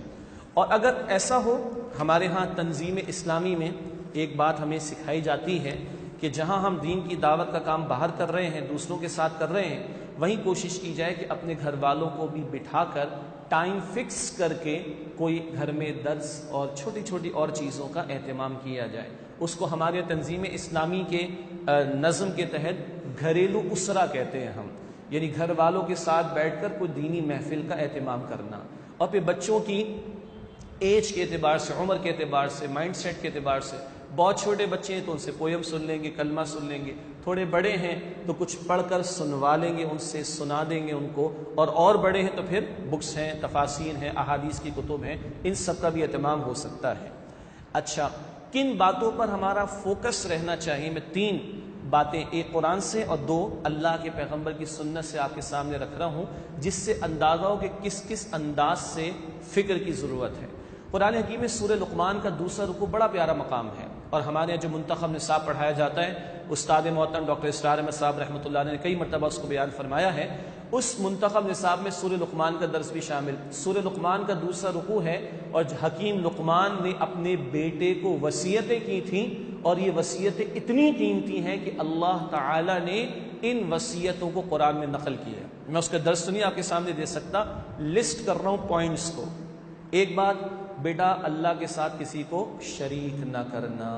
اور اگر ایسا ہو، ہمارے ہاں تنظیم اسلامی میں ایک بات ہمیں سکھائی جاتی ہے کہ جہاں ہم دین کی دعوت کا کام باہر کر رہے ہیں، دوسروں کے ساتھ کر رہے ہیں، وہیں کوشش کی جائے کہ اپنے گھر والوں کو بھی بٹھا کر ٹائم فکس کر کے کوئی گھر میں درس اور چھوٹی چھوٹی اور چیزوں کا اہتمام کیا جائے۔ اس کو ہمارے تنظیم اسلامی کے نظم کے تحت گھریلو اسرہ کہتے ہیں ہم، یعنی گھر والوں کے ساتھ بیٹھ کر کوئی دینی محفل کا اہتمام کرنا، اور پھر بچوں کی ایج کے اعتبار سے، عمر کے اعتبار سے، مائنڈ سیٹ کے اعتبار سے، بہت چھوٹے بچے ہیں تو ان سے پویم سن لیں گے، کلمہ سن لیں گے، تھوڑے بڑے ہیں تو کچھ پڑھ کر سنوا لیں گے، ان سے سنا دیں گے ان کو، اور بڑے ہیں تو پھر بکس ہیں، تفاسیر ہیں، احادیث کی کتب ہیں، ان سب کا بھی اہتمام ہو سکتا ہے۔ اچھا، کن باتوں پر ہمارا فوکس رہنا چاہیے؟ میں 3 باتیں، ایک قرآن سے اور 2 اللہ کے پیغمبر کی سنت سے آپ کے سامنے رکھ رہا ہوں، جس سے اندازہ ہو کہ کس کس انداز سے فکر کی ضرورت ہے۔ قرآن حکیم میں سورہ لقمان کا دوسرا رکوع بڑا پیارا مقام ہے، اور ہمارے جو منتخب نصاب پڑھایا جاتا ہے، استاد محترم ڈاکٹر اسرار احمد صاحب رحمۃ اللہ علیہ نے کئی مرتبہ اس کو بیان فرمایا ہے۔ اس منتخب نصاب میں سورہ لقمان کا درس بھی شامل۔ سورہ لقمان کا دوسرا رکوع ہے، اور حکیم لقمان نے اپنے بیٹے کو وصیتیں کی تھیں، اور یہ وصیتیں اتنی قیمتی ہیں کہ اللہ تعالی نے ان وصیتوں کو قرآن میں نقل کیا ہے۔ میں اس کا درس تو نہیں آپ کے سامنے دے سکتا، لسٹ کر رہا ہوں پوائنٹس کو۔ ایک بات، بیٹا اللہ کے ساتھ کسی کو شریک نہ کرنا،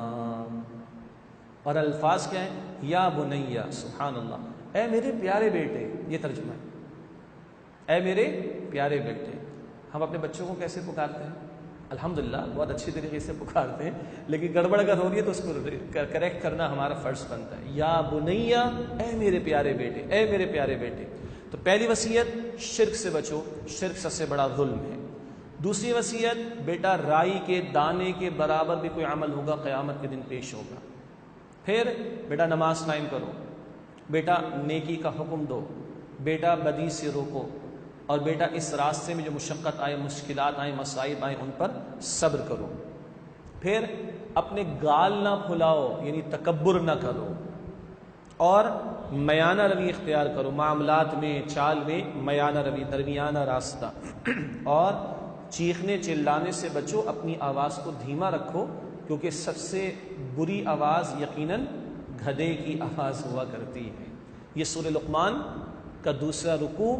اور الفاظ کیا ہیں؟ یا بنیا، سبحان اللہ، اے میرے پیارے بیٹے، یہ ترجمہ ہے، اے میرے پیارے بیٹے۔ ہم اپنے بچوں کو کیسے پکارتے ہیں؟ الحمدللہ بہت اچھی طریقے سے پکارتے ہیں، لیکن گڑبڑ اگر ہو رہی ہے تو اس کو کریکٹ کرنا ہمارا فرض بنتا ہے۔ یا بنیا، اے میرے پیارے بیٹے، اے میرے پیارے بیٹے۔ تو پہلی وصیت، شرک سے بچو، شرک سب سے بڑا ظلم ہے۔ دوسری وصیت، بیٹا رائی کے دانے کے برابر بھی کوئی عمل ہوگا قیامت کے دن پیش ہوگا۔ پھر بیٹا نماز قائم کرو، بیٹا نیکی کا حکم دو، بیٹا بدی سے روکو، اور بیٹا اس راستے میں جو مشقت آئے، مشکلات آئیں، مصائب آئیں، ان پر صبر کرو۔ پھر اپنے گال نہ پھلاؤ، یعنی تکبر نہ کرو، اور میانہ روی اختیار کرو، معاملات میں، چال میں میانہ روی، درمیانہ راستہ، اور چیخنے چلانے سے بچو، اپنی آواز کو دھیما رکھو، کیونکہ سب سے بری آواز یقیناً گدھے کی آواز ہوا کرتی ہے۔ یہ سورہ لقمان کا دوسرا رکوع،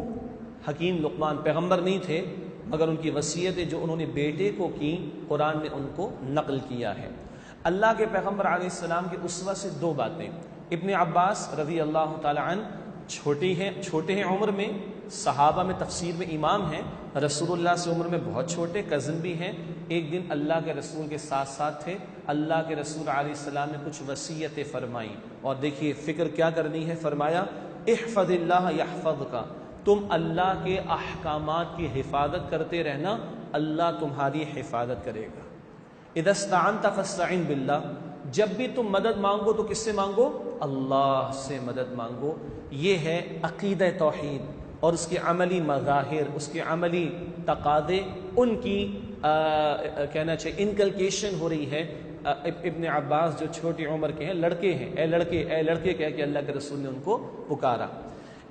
حکیم لقمان پیغمبر نہیں تھے، مگر ان کی وصیتیں جو انہوں نے بیٹے کو کی، قرآن نے ان کو نقل کیا ہے۔ اللہ کے پیغمبر علیہ السلام کے اسوہ سے 2 باتیں۔ ابن عباس رضی اللہ تعالی عنہ چھوٹے ہیں عمر میں، صحابہ میں تفسیر میں امام ہیں، رسول اللہ سے عمر میں بہت چھوٹے، کزن بھی ہیں۔ ایک دن اللہ کے رسول کے ساتھ ساتھ تھے، اللہ کے رسول علیہ السلام نے کچھ وصیتیں فرمائیں، اور دیکھیے فکر کیا کرنی ہے۔ فرمایا احفظ اللہ یحفظک، تم اللہ کے احکامات کی حفاظت کرتے رہنا، اللہ تمہاری حفاظت کرے گا۔ اذا استعنت فاستعن باللہ، جب بھی تم مدد مانگو تو کس سے مانگو؟ اللہ سے مدد مانگو۔ یہ ہے عقیدہ توحید، اور اس کے عملی مظاہر، اس کے عملی تقاضے، ان کی کہنا چاہیے انکلکیشن ہو رہی ہے۔ ابن عباس جو چھوٹی عمر کے ہیں، لڑکے ہیں، اے لڑکے کہہ کے اللہ کے رسول نے ان کو پکارا۔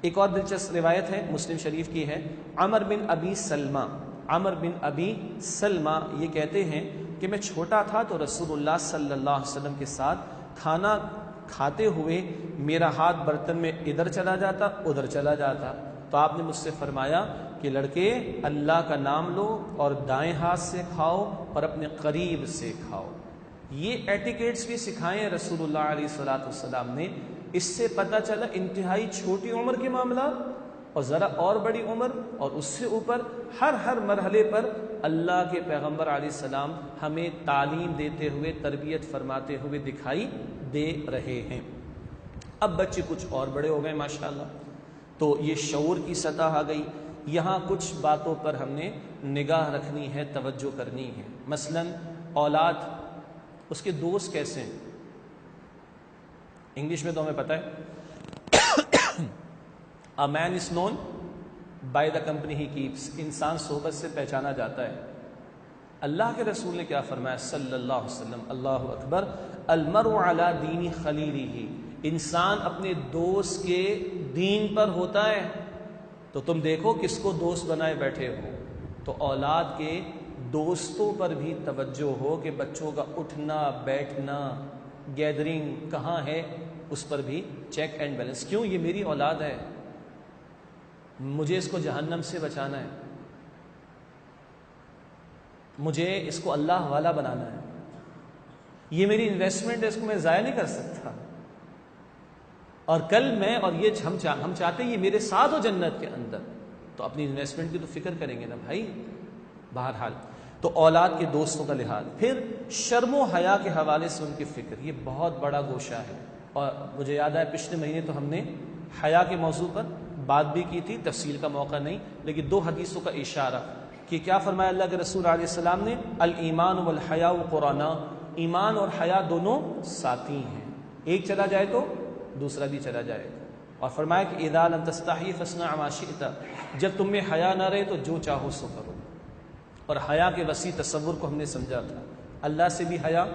ایک اور دلچسپ روایت ہے، مسلم شریف کی ہے، عمر بن ابی سلمہ یہ کہتے ہیں کہ میں چھوٹا تھا تو رسول اللہ صلی اللہ علیہ وسلم کے ساتھ کھانا کھاتے ہوئے میرا ہاتھ برتن میں ادھر چلا جاتا، ادھر چلا جاتا، تو آپ نے مجھ سے فرمایا کہ لڑکے اللہ کا نام لو، اور دائیں ہاتھ سے کھاؤ اور اپنے قریب سے کھاؤ۔ یہ ایٹیکیٹس بھی سکھائے رسول اللہ علیہ الصلوۃ والسلام نے. اس سے پتہ چلا انتہائی چھوٹی عمر کے معاملات اور ذرا اور بڑی عمر اور اس سے اوپر ہر مرحلے پر اللہ کے پیغمبر علیہ السلام ہمیں تعلیم دیتے ہوئے، تربیت فرماتے ہوئے دکھائی دے رہے ہیں. اب بچے کچھ اور بڑے ہو گئے ماشاءاللہ، تو یہ شعور کی سطح آ گئی. یہاں کچھ باتوں پر ہم نے نگاہ رکھنی ہے، توجہ کرنی ہے. مثلا اولاد، اس کے دوست کیسے ہیں؟ انگلش میں تو ہمیں پتہ ہے A man is known by the company he keeps. انسان صحبت سے پہچانا جاتا ہے. اللہ کے رسول نے کیا فرمایا صلی اللہ علیہ وسلم، اللہ اکبر، المرء علی دین خلیلہ، انسان اپنے دوست کے دین پر ہوتا ہے. تو تم دیکھو کس کو دوست بنائے بیٹھے ہو. تو اولاد کے دوستوں پر بھی توجہ ہو کہ بچوں کا اٹھنا بیٹھنا، گیدرنگ کہاں ہے، اس پر بھی چیک اینڈ بیلنس. کیوں؟ یہ میری اولاد ہے، مجھے اس کو جہنم سے بچانا ہے، مجھے اس کو اللہ والا بنانا ہے. یہ میری انویسٹمنٹ ہے، اس کو میں ضائع نہیں کر سکتا. اور کل میں اور یہ ہم چاہتے ہیں یہ میرے ساتھ ہو جنت کے اندر، تو اپنی انویسٹمنٹ کی تو فکر کریں گے نا بھائی. بہرحال تو اولاد کے دوستوں کا لحاظ. پھر شرم و حیا کے حوالے سے ان کی فکر، یہ بہت بڑا گوشہ ہے. اور مجھے یاد ہے پچھلے مہینے تو ہم نے حیا کے موضوع پر بات بھی کی تھی، تفصیل کا موقع نہیں، لیکن 2 حدیثوں کا اشارہ کہ کیا فرمایا اللہ کے رسول علیہ السلام نے، الایمان والحیاء قرانا، ایمان اور حیا دونوں ساتھی ہیں، ایک چلا جائے تو دوسرا بھی چلا جائے گا. اور فرمایا کہ اذا لم تستحی فاصنع ما شئت، جب تم میں حیا نہ رہے تو جو چاہو سو کرو. اور حیا کے وسیع تصور کو ہم نے سمجھا تھا، اللہ سے بھی حیا،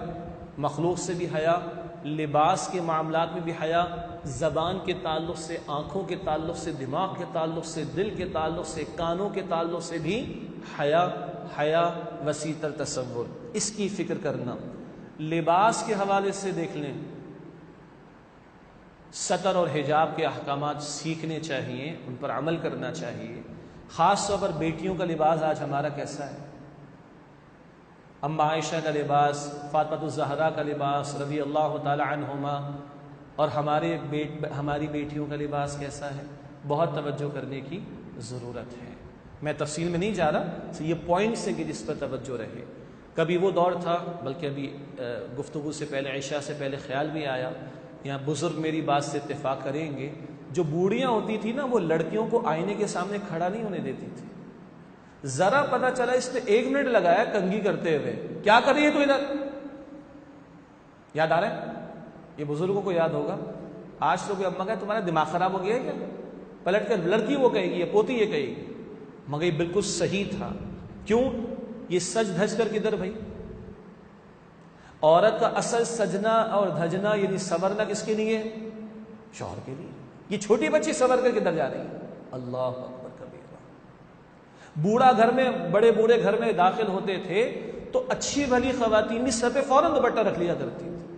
مخلوق سے بھی حیا، لباس کے معاملات میں بھی حیا، زبان کے تعلق سے، آنکھوں کے تعلق سے، دماغ کے تعلق سے، دل کے تعلق سے، کانوں کے تعلق سے بھی حیا وسیع تر تصور، اس کی فکر کرنا. لباس کے حوالے سے دیکھ لیں، ستر اور حجاب کے احکامات سیکھنے چاہیے، ان پر عمل کرنا چاہیے. خاص طور پر بیٹیوں کا لباس آج ہمارا کیسا ہے؟ اما عائشہ کا لباس، فاطمہ الزہرا کا لباس رضی اللہ تعالی عنہما، اور ہماری بیٹیوں کا لباس کیسا ہے؟ بہت توجہ کرنے کی ضرورت ہے. میں تفصیل میں نہیں جا رہا، یہ پوائنٹس ہیں کہ جس پر توجہ رہے. کبھی وہ دور تھا، بلکہ ابھی گفتگو سے پہلے، عشاء سے پہلے خیال بھی آیا، یہاں بزرگ میری بات سے اتفاق کریں گے، جو بوڑھیاں ہوتی تھی نا وہ لڑکیوں کو آئینے کے سامنے کھڑا نہیں ہونے دیتی تھی. ذرا پتہ چلا اس نے 1 منٹ لگایا کنگھی کرتے ہوئے، کیا کر رہی ہے تو ادھر، یاد آ رہا ہے؟ یہ بزرگوں کو یاد ہوگا. آج تو کوئی اماں کہے تمہارا دماغ خراب ہو گیا ہے کیا، پلٹ کر لڑکی وہ کہے گی یا پوتی یہ کہے گی، مگر یہ بالکل صحیح تھا. کیوں؟ یہ سج دھج کر کدھر بھائی؟ عورت کا اصل سجنا اور دھجنا یعنی سورنا کس کے لیے؟ شوہر کے لیے. یہ چھوٹی بچی سور کر کدھر جا رہی ہے؟ اللہ اکبر کبیرہ. بوڑھا گھر میں، بڑے بوڑھے گھر میں داخل ہوتے تھے تو اچھی بھلی خواتین بھی سر پہ فوراً دوپٹہ رکھ لیا کرتی تھی،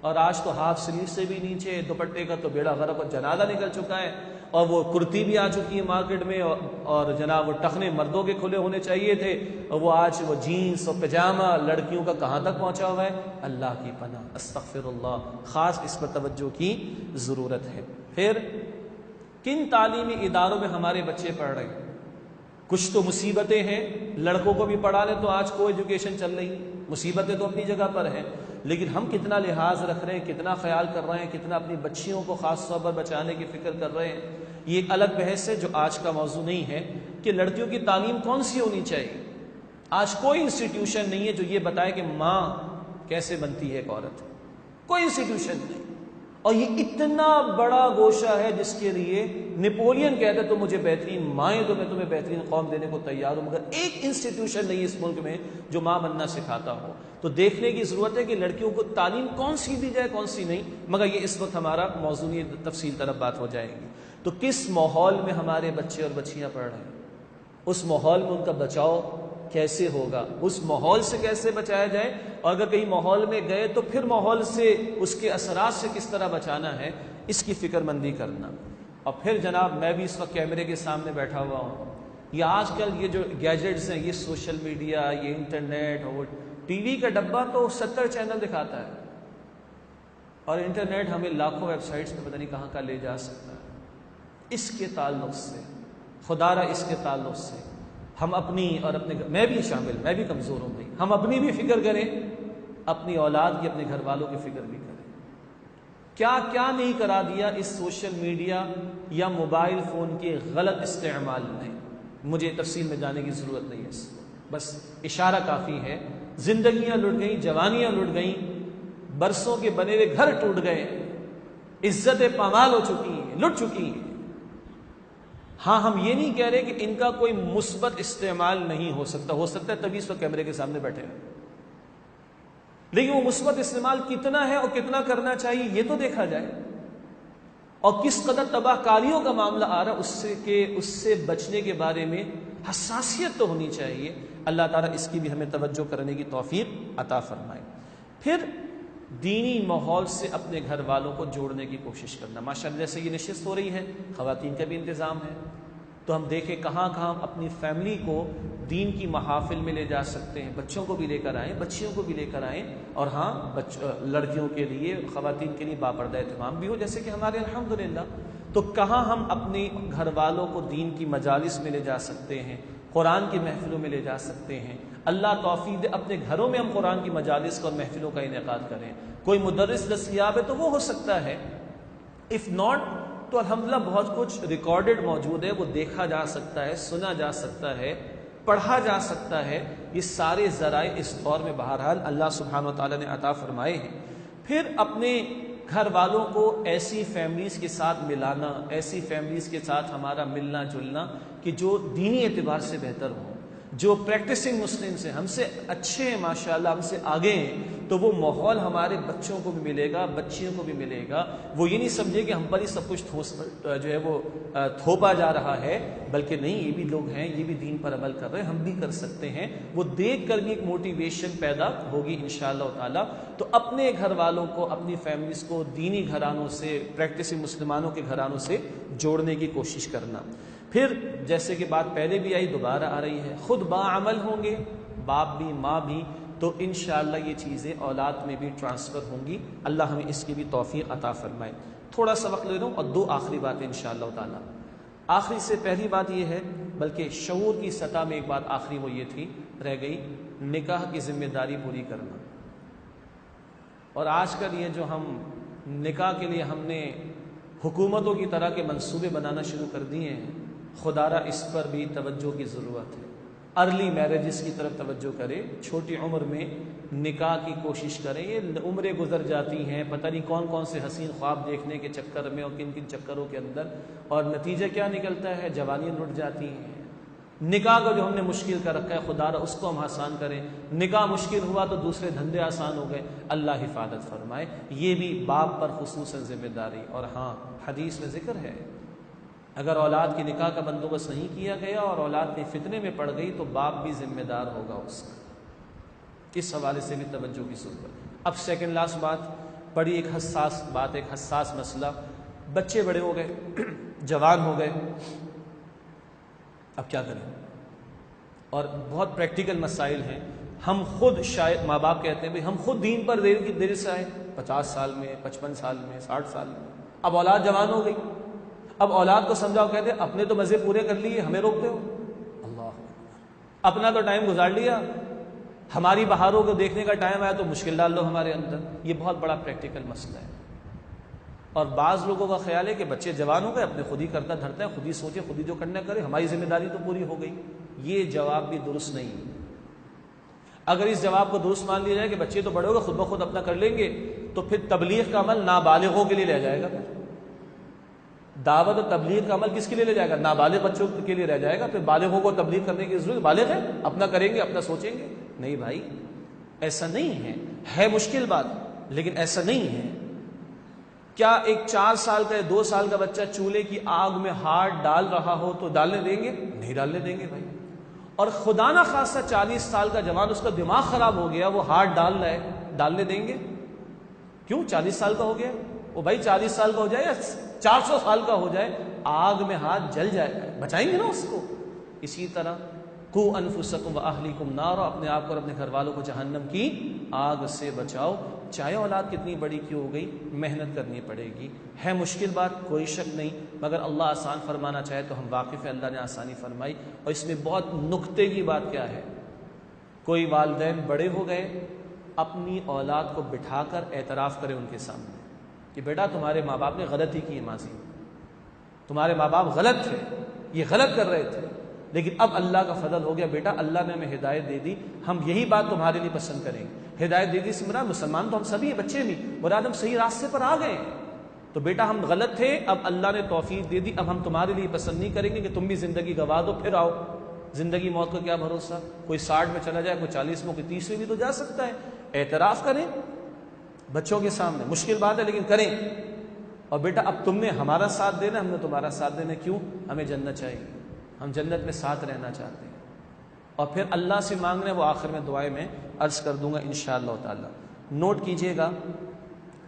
اور آج تو ہاف سلیو سے بھی نیچے دوپٹے کا تو بیڑا غرق اور جنازہ نکل چکا ہے. اور وہ کرتی بھی آ چکی ہے مارکیٹ میں، اور جناب وہ ٹخنے مردوں کے کھلے ہونے چاہیے تھے، اور وہ آج وہ جینس اور پجامہ لڑکیوں کا کہاں تک پہنچا ہوا ہے. اللہ کی پناہ، استغفر اللہ. خاص اس پر توجہ کی ضرورت ہے. پھر کن تعلیمی اداروں میں ہمارے بچے پڑھ رہے ہیں؟ کچھ تو مصیبتیں ہیں، لڑکوں کو بھی پڑھا لیں تو آج کو ایجوکیشن چل رہی، مصیبتیں تو اپنی جگہ پر ہیں، لیکن ہم کتنا لحاظ رکھ رہے ہیں، کتنا خیال کر رہے ہیں، کتنا اپنی بچیوں کو خاص طور پر بچانے کی فکر کر رہے ہیں. یہ ایک الگ بحث ہے جو آج کا موضوع نہیں ہے کہ لڑکیوں کی تعلیم کون سی ہونی چاہیے. آج کوئی انسٹیٹیوشن نہیں ہے جو یہ بتائے کہ ماں کیسے بنتی ہے ایک عورت، کوئی انسٹیٹیوشن نہیں. اور یہ اتنا بڑا گوشہ ہے جس کے لیے نیپولین کہتا ہے تو مجھے بہترین مائیں دو، میں تمہیں بہترین قوم دینے کو تیار ہوں، مگر ایک انسٹیٹیوشن نہیں اس ملک میں جو ماں بننا سکھاتا ہو. تو دیکھنے کی ضرورت ہے کہ لڑکیوں کو تعلیم کون سی دی جائے کون سی نہیں، مگر یہ اس وقت ہمارا موضوع نہیں، تفصیل طرف بات ہو جائے گی. تو کس ماحول میں ہمارے بچے اور بچیاں پڑھ رہے ہیں، اس ماحول میں ان کا بچاؤ کیسے ہوگا، اس ماحول سے کیسے بچایا جائے، اور اگر کہیں ماحول میں گئے تو پھر ماحول سے، اس کے اثرات سے کس طرح بچانا ہے، اس کی فکر مندی کرنا. اور پھر جناب میں بھی اس وقت کیمرے کے سامنے بیٹھا ہوا ہوں، یہ آج کل یہ جو گیجٹس ہیں، یہ سوشل میڈیا، یہ انٹرنیٹ اور ٹی وی کا ڈبہ تو 70 چینل دکھاتا ہے، اور انٹرنیٹ ہمیں لاکھوں ویب سائٹس پہ پتہ نہیں کہاں کا لے جا سکتا ہے۔ اس کے تعلق سے خدا را اس کے تعلق سے ہم اپنی اور اپنے میں بھی شامل، میں بھی کمزور ہوں بھائی، ہم اپنی بھی فکر کریں، اپنی اولاد کی، اپنے گھر والوں کی فکر بھی کریں۔ کیا کیا نہیں کرا دیا اس سوشل میڈیا یا موبائل فون کے غلط استعمال نے۔ مجھے تفصیل میں جانے کی ضرورت نہیں ہے، بس اشارہ کافی ہے۔ زندگیاں لٹ گئیں، جوانیاں لٹ گئیں، برسوں کے بنے ہوئے گھر ٹوٹ گئے، عزتیں پامال ہو چکی ہیں، لٹ چکی ہیں۔ ہاں ہم یہ نہیں کہہ رہے کہ ان کا کوئی مثبت استعمال نہیں ہو سکتا ہے تبھی اس وقت کیمرے کے سامنے بیٹھے ہیں، لیکن وہ مثبت استعمال کتنا ہے اور کتنا کرنا چاہیے یہ تو دیکھا جائے، اور کس قدر تباہ کاریوں کا معاملہ آ رہا ہے اس سے بچنے کے بارے میں حساسیت تو ہونی چاہیے۔ اللہ تعالیٰ اس کی بھی ہمیں توجہ کرنے کی توفیق عطا فرمائے۔ پھر دینی ماحول سے اپنے گھر والوں کو جوڑنے کی کوشش کرنا۔ ماشاءاللہ جیسے یہ نشست ہو رہی ہے، خواتین کا بھی انتظام ہے، تو ہم دیکھیں کہاں کہاں اپنی فیملی کو دین کی محافل میں لے جا سکتے ہیں، بچوں کو بھی لے کر آئیں، بچیوں کو بھی لے کر آئیں، اور ہاں لڑکیوں کے لیے، خواتین کے لیے باپردہ اہتمام بھی ہو، جیسے کہ ہمارے الحمدللہ۔ تو کہاں ہم اپنے گھر والوں کو دین کی مجالس میں لے جا سکتے ہیں، قرآن کی محفلوں میں لے جا سکتے ہیں۔ اللہ توفیق دے اپنے گھروں میں ہم قرآن کی مجالس اور محفلوں کا انعقاد کریں۔ کوئی مدرس دستیاب ہے تو وہ ہو سکتا ہے، اف ناٹ تو الحمدللہ بہت کچھ ریکارڈڈ موجود ہے، وہ دیکھا جا سکتا ہے، سنا جا سکتا ہے، پڑھا جا سکتا ہے۔ یہ سارے ذرائع اس دور میں بہرحال اللہ سبحانہ و تعالیٰ نے عطا فرمائے ہیں۔ پھر اپنے گھر والوں کو ایسی فیملیز کے ساتھ ملانا، ایسی فیملیز کے ساتھ ہمارا ملنا جلنا کہ جو دینی اعتبار سے بہتر ہوں، جو پریکٹسنگ مسلمز ہیں، ہم سے اچھے ہیں ماشاءاللہ، ہم سے آگے ہیں، تو وہ ماحول ہمارے بچوں کو بھی ملے گا، بچیوں کو بھی ملے گا۔ وہ یہ نہیں سمجھے کہ ہم پر ہی سب کچھ جو ہے وہ تھوپا جا رہا ہے، بلکہ نہیں، یہ بھی لوگ ہیں، یہ بھی دین پر عمل کر رہے ہیں، ہم بھی کر سکتے ہیں۔ وہ دیکھ کر بھی ایک موٹیویشن پیدا ہوگی انشاءاللہ تعالی۔ تو اپنے گھر والوں کو، اپنی فیملیز کو دینی گھرانوں سے، پریکٹسنگ مسلمانوں کے گھرانوں سے جوڑنے کی کوشش کرنا۔ پھر جیسے کہ بات پہلے بھی آئی، دوبارہ آ رہی ہے، خود باعمل ہوں گے، باپ بھی ماں بھی، تو انشاءاللہ یہ چیزیں اولاد میں بھی ٹرانسفر ہوں گی۔ اللہ ہمیں اس کی بھی توفیق عطا فرمائے۔ تھوڑا سا وقت لے لوں اور دو آخری باتیں انشاءاللہ تعالی۔ آخری سے پہلی بات یہ ہے، بلکہ شعور کی سطح میں ایک بات آخری وہ یہ تھی، رہ گئی، نکاح کی ذمہ داری پوری کرنا۔ اور آج کل یہ جو ہم نکاح کے لیے ہم نے حکومتوں کی طرح کے منصوبے بنانا شروع کر دیے ہیں، خدا را اس پر بھی توجہ کی ضرورت ہے۔ ارلی میرجز کی طرف توجہ کرے، چھوٹی عمر میں نکاح کی کوشش کریں۔ یہ عمریں گزر جاتی ہیں، پتہ نہیں کون کون سے حسین خواب دیکھنے کے چکر میں اور کن کن چکروں کے اندر، اور نتیجہ کیا نکلتا ہے؟ جوانیاں لٹ جاتی ہیں۔ نکاح کو جو ہم نے مشکل کر رکھا ہے، خدا را اس کو ہم آسان کریں۔ نکاح مشکل ہوا تو دوسرے دھندے آسان ہو گئے، اللہ حفاظت فرمائے۔ یہ بھی باپ پر خصوصاً ذمہ داری۔ اور ہاں، حدیث میں ذکر ہے، اگر اولاد کی نکاح کا بندوبست نہیں کیا گیا اور اولاد کے فتنے میں پڑ گئی تو باپ بھی ذمہ دار ہوگا اس کا۔ اس حوالے سے بھی توجہ کی ضرورت۔ اب سیکنڈ لاسٹ بات، بڑی ایک حساس بات، ایک حساس مسئلہ، بچے بڑے ہو گئے، جوان ہو گئے، اب کیا کریں؟ اور بہت پریکٹیکل مسائل ہیں۔ ہم خود شاید ماں باپ کہتے ہیں بھائی ہم خود دین پر دیر سے آئے، 50 سال میں، 55 سال میں، 60 سال میں، اب اولاد جوان ہو گئی، اب اولاد کو سمجھاؤ، کہتے ہیں اپنے تو مزے پورے کر لیے، ہمیں روکتے ہو؟ اللہ اپنا تو ٹائم گزار لیا، ہماری بہاروں کو دیکھنے کا ٹائم آیا تو مشکل ڈال دو ہمارے اندر۔ یہ بہت بڑا پریکٹیکل مسئلہ ہے۔ اور بعض لوگوں کا خیال ہے کہ بچے جوان ہو گئے، اپنے خود ہی کرتا دھرتا ہے، خود ہی سوچے، خود ہی جو کرنا کرے، ہماری ذمہ داری تو پوری ہو گئی۔ یہ جواب بھی درست نہیں۔ اگر اس جواب کو درست مان لیا جائے کہ بچے تو بڑے ہو گئے، خود بخود اپنا کر لیں گے، تو پھر تبلیغ کا عمل نابالغوں کے لیے رہ جائے گا۔ دعوت و تبلیغ کا عمل کس کے لیے رہ جائے گا؟ نابالغ بچوں کے لیے رہ جائے گا۔ پھر بالغوں کو تبلیغ کرنے کی ضرورت، بالغ ہے اپنا کریں گے، اپنا سوچیں گے؟ نہیں بھائی، ایسا نہیں ہے مشکل بات، لیکن ایسا نہیں ہے۔ کیا ایک 4 سال کا یا 2 سال کا بچہ چولہے کی آگ میں ہاتھ ڈال رہا ہو تو ڈالنے دیں گے؟ نہیں ڈالنے دیں گے بھائی۔ اور خدا نہ خاصہ 40 سال کا جوان، اس کا دماغ خراب ہو گیا، وہ ہاتھ ڈال رہا ہے، ڈالنے دیں گے؟ کیوں؟ 40 سال کا ہو گیا، وہ بھائی 40 سال کا ہو جائے یا 400 سال کا ہو جائے، آگ میں ہاتھ جل جائے گا، بچائیں گے نا اس کو۔ اسی طرح قو انفسکم واہلیکم نارا، اپنے آپ کو اور اپنے گھر والوں کو جہنم کی آگ سے بچاؤ۔ چاہے اولاد کتنی بڑی کیوں ہو گئی، محنت کرنی پڑے گی، ہے مشکل بات کوئی شک نہیں، مگر اللہ آسان فرمانا چاہے تو ہم واقف ہیں، اللہ نے آسانی فرمائی۔ اور اس میں بہت نکتے کی بات کیا ہے، کوئی والدین بڑے ہو گئے، اپنی اولاد کو بٹھا کر اعتراف کرے ان کے سامنے کہ بیٹا تمہارے ماں باپ نے غلطی کی ہے، ماضی میں تمہارے ماں باپ غلط تھے، یہ غلط کر رہے تھے، لیکن اب اللہ کا فضل ہو گیا، بیٹا اللہ نے ہمیں ہدایت دے دی، ہم یہی بات تمہارے لیے پسند کریں گے۔ ہدایت دے دی سے مراد مسلمان تو ہم سبھی ہیں، بچے بھی، مراد ہم صحیح راستے پر آ گئے، تو بیٹا ہم غلط تھے، اب اللہ نے توفیق دے دی، اب ہم تمہارے لیے پسند نہیں کریں گے کہ تم بھی زندگی گوا دو پھر آؤ۔ زندگی موت کا کیا بھروسہ، کوئی 60 میں چلا جائے، کوئی 40 میں، کوئی 30 میں بھی تو جا سکتا ہے۔ اعتراف کریں بچوں کے سامنے، مشکل بات ہے لیکن کریں، اور بیٹا اب تم نے ہمارا ساتھ دینا، ہم نے تمہارا ساتھ دینا، کیوں؟ ہمیں جنت چاہیے، ہم جنت میں ساتھ رہنا چاہتے ہیں، اور پھر اللہ سے مانگنا، وہ آخر میں دعائیں میں عرض کر دوں گا انشاءاللہ تعالی۔ نوٹ کیجئے گا،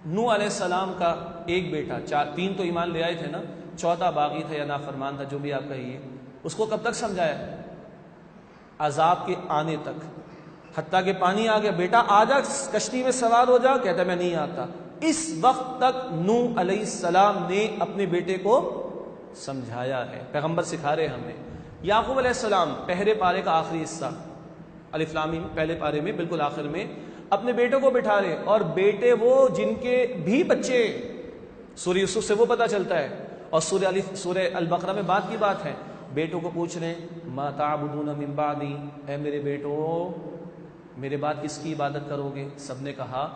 نوح علیہ السلام کا ایک بیٹا، 3 تو ایمان لے آئے تھے نا، 4 باغی تھا یا نافرمان تھا، جو بھی آپ کہیے، اس کو کب تک سمجھایا؟ عذاب کے آنے تک، حتیٰ کہ پانی آ گیا، بیٹا آ جا کشتی میں سوار ہو جا، کہتا میں نہیں آتا۔ اس وقت تک نوح علیہ السلام نے اپنے بیٹے کو سمجھایا ہے، پیغمبر سکھا رہے ہمیں۔ یعقوب علیہ السلام پہلے پارے کا آخری حصہ، الف لام میم، پہلے پارے میں بالکل آخر میں اپنے بیٹے کو بٹھا رہے، اور بیٹے وہ جن کے بھی بچے، سورہ یوسف سے وہ پتہ چلتا ہے، اور سورہ البقرہ میں بات کی بات ہے، بیٹوں کو پوچھ رہے ہیں ما تعبدون من بعدی، اے میرے بیٹو میرے بعد کس کی عبادت کرو گے؟ سب نے کہا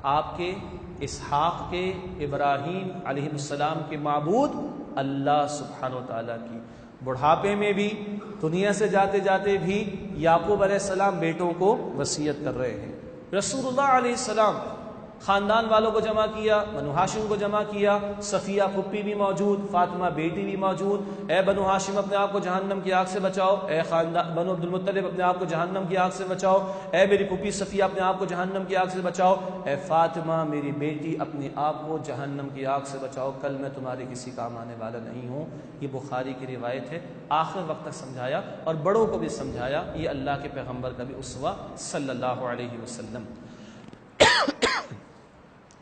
آپ کے، اسحاق کے، ابراہیم علیہ السلام کے معبود اللہ سبحانہ و تعالیٰ کی۔ بڑھاپے میں بھی، دنیا سے جاتے جاتے بھی یعقوب علیہ السلام بیٹوں کو وصیت کر رہے ہیں۔ رسول اللہ علیہ السلام خاندان والوں کو جمع کیا، بنو ہاشم کو جمع کیا، صفیہ پھپھی بھی موجود، فاطمہ بیٹی بھی موجود، اے بنو ہاشم اپنے آپ کو جہنم کی آگ سے بچاؤ، اے خاندان بنو عبد المطلب اپنے آپ کو جہنم کی آگ سے بچاؤ، اے میری پھپھی صفیہ اپنے آپ کو جہنم کی آگ سے بچاؤ، اے فاطمہ میری بیٹی اپنے آپ کو جہنم کی آگ سے بچاؤ، کل میں تمہارے کسی کام آنے والا نہیں ہوں۔ یہ بخاری کی روایت ہے۔ آخر وقت تک سمجھایا اور بڑوں کو بھی سمجھایا، یہ اللہ کے پیغمبر کا بھی اسوہ صلی اللہ علیہ وسلم۔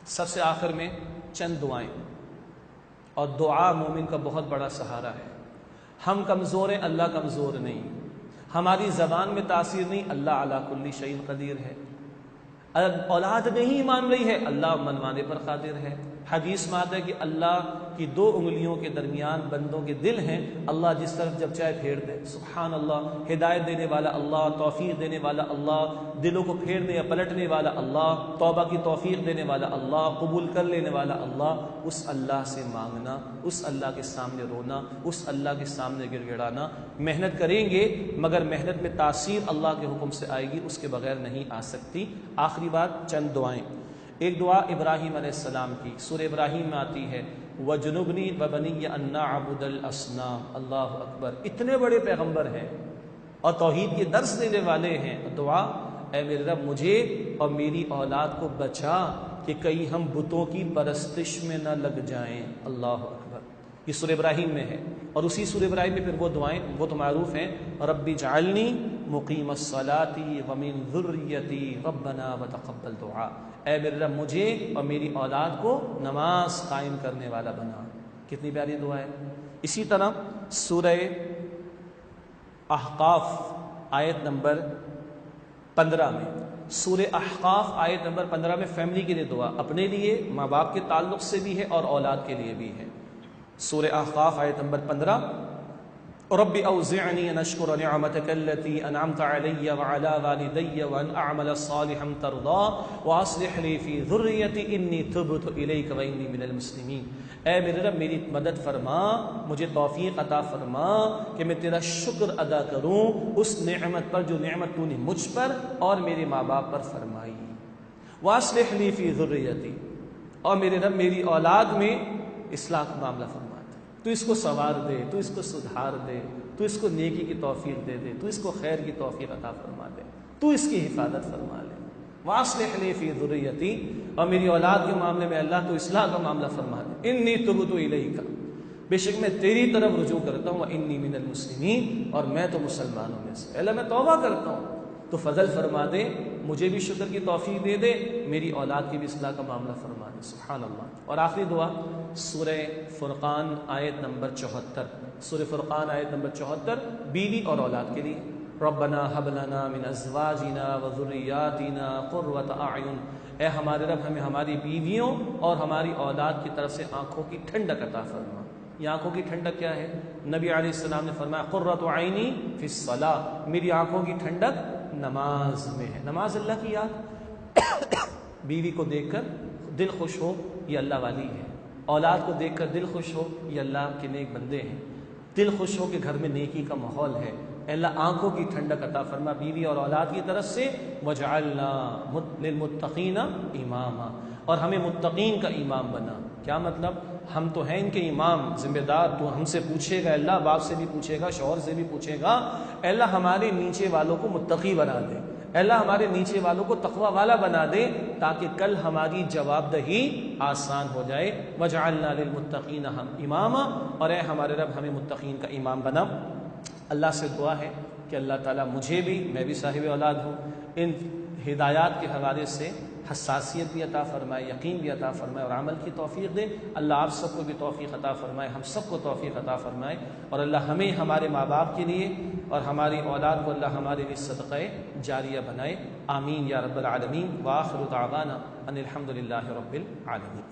سب سے آخر میں چند دعائیں، اور دعا مومن کا بہت بڑا سہارا ہے۔ ہم کمزور ہیں، اللہ کمزور نہیں، ہماری زبان میں تاثیر نہیں، اللہ علی کل شیء قدیر ہے، اولاد نہیں مان رہی ہے، اللہ منوانے پر قادر ہے۔ حدیث میں آتا ہے کہ اللہ کی 2 انگلیوں کے درمیان بندوں کے دل ہیں، اللہ جس طرف جب چاہے پھیر دے، سبحان اللہ۔ ہدایت دینے والا اللہ، توفیق دینے والا اللہ، دلوں کو پھیرنے یا پلٹنے والا اللہ، توبہ کی توفیق دینے والا اللہ، قبول کر لینے والا اللہ۔ اس اللہ سے مانگنا، اس اللہ کے سامنے رونا، اس اللہ کے سامنے گڑ گڑانا، محنت کریں گے مگر محنت میں تاثیر اللہ کے حکم سے آئے گی، اس کے بغیر نہیں آ سکتی۔ آخری بات چند دعائیں، ایک دعا ابراہیم علیہ السلام کی، سورہ ابراہیم میں آتی ہے وَجُنُبْنِي وَبَنِيَّ أَن نَّعْبُدَ الْأَصْنَامَ۔ اللہ اکبر، اتنے بڑے پیغمبر ہیں اور توحید کے درس دینے والے ہیں، دعا اے میرے رب مجھے اور میری اولاد کو بچا کہ کہیں ہم بتوں کی پرستش میں نہ لگ جائیں۔ اللہ اکبر، یہ سورہ ابراہیم میں ہے، اور اسی سورہ ابراہیم میں پھر وہ دعائیں، وہ تو معروف ہیں، رب اجعلنی مقیم الصلاۃ ومن ذریتی ربنا وتقبل دعا، اے میرے رب مجھے اور میری اولاد کو نماز قائم کرنے والا بنا۔ کتنی پیاری دعا ہے۔ اسی طرح سورہ احقاف آیت نمبر 15 میں، سورہ احقاف آیت نمبر 15 میں فیملی کے لیے دعا، اپنے لیے، ماں باپ کے تعلق سے بھی ہے اور اولاد کے لیے بھی ہے۔ سورہ احقاف آیت نمبر 15، رب اوزعنی ان اشکر نعمتک التی انعمت علی وعلی والدی وان اعمل صالحا ترضاه واصلح لی فی ذریتی انی تبت الیک وانی من المسلمین۔ اے میرے رب میری مدد فرما، مجھے توفیق عطا فرما کہ میں تیرا شکر ادا کروں اس نعمت پر جو نعمت تو نے مجھ پر اور میرے ماں باپ پر فرمائی۔ واصلح لی فی ذریتی، اور میرے رب میری اولاد میں اصلاح کا معاملہ فرما، تو اس کو سنوار دے، تو اس کو سدھار دے، تو اس کو نیکی کی توفیق دے دے، تو اس کو خیر کی توفیق عطا فرما دے، تو اس کی حفاظت فرما لے۔ واصلح لی فی ذریتی، اور میری اولاد کے معاملے میں اللہ تو اصلاح کا معاملہ فرما دے۔ انی تبت الیک، بے شک میں تیری طرف رجوع کرتا ہوں، وَإِنِّي مِنَ الْمُسْلِمِينَ، اور میں تو مسلمانوں میں سے، اللہ میں توبہ کرتا ہوں، تو فضل فرما دے، مجھے بھی شکر کی توفیق دے دے، میری اولاد کی بھی اصلاح کا معاملہ فرما دے، سبحان اللہ۔ اور آخری دعا سورہ فرقان آیت نمبر 74، سورہ فرقان آیت نمبر 74، بیوی اور اولاد کے لیے، ربنا هب لنا من ازواجنا وذریاتنا قرۃ اعین، اے ہمارے رب ہمیں ہماری بیویوں اور ہماری اولاد کی طرف سے آنکھوں کی ٹھنڈک عطا فرما۔ یہ آنکھوں کی ٹھنڈک کیا ہے؟ نبی علیہ السلام نے فرمایا قرۃ عینی فی الصلاۃ، میری آنکھوں کی ٹھنڈک نماز میں ہے۔ نماز اللہ کی یاد، بیوی کو دیکھ کر دل خوش ہو یہ اللہ والی ہے، اولاد کو دیکھ کر دل خوش ہو یہ اللہ کے نیک بندے ہیں، دل خوش ہو کہ گھر میں نیکی کا ماحول ہے۔ اے اللہ آنکھوں کی ٹھنڈک عطا فرما بیوی اور اولاد کی طرف سے، وجعلنا للمتقین اماما، اور ہمیں متقین کا امام بنا۔ کیا مطلب؟ ہم تو ہیں ان کے امام، ذمہ دار، تو ہم سے پوچھے گا، اللہ باپ سے بھی پوچھے گا، شوہر سے بھی پوچھے گا، اے اللہ ہمارے نیچے والوں کو متقی بنا دے، اے اللہ ہمارے نیچے والوں کو تقوی والا بنا دے، تاکہ کل ہماری جواب دہی آسان ہو جائے۔ وجعلنا للمتقین اماما، اور اے ہمارے رب ہمیں متقین کا امام بنا۔ اللہ سے دعا ہے کہ اللہ تعالیٰ مجھے بھی، میں بھی صاحب اولاد ہوں، ان ہدایات کے حوالے سے حساسیت بھی عطا فرمائے، یقین بھی عطا فرمائے اور عمل کی توفیق دے۔ اللہ آپ سب کو بھی توفیق عطا فرمائے، ہم سب کو توفیق عطا فرمائے، اور اللہ ہمیں ہمارے ماں باپ کے لیے اور ہماری اولاد کو اللہ ہمارے لیے صدقہ جاریہ بنائے، آمین یا رب العالمین۔ وآخر دعوانا ان الحمد للہ رب العالمین۔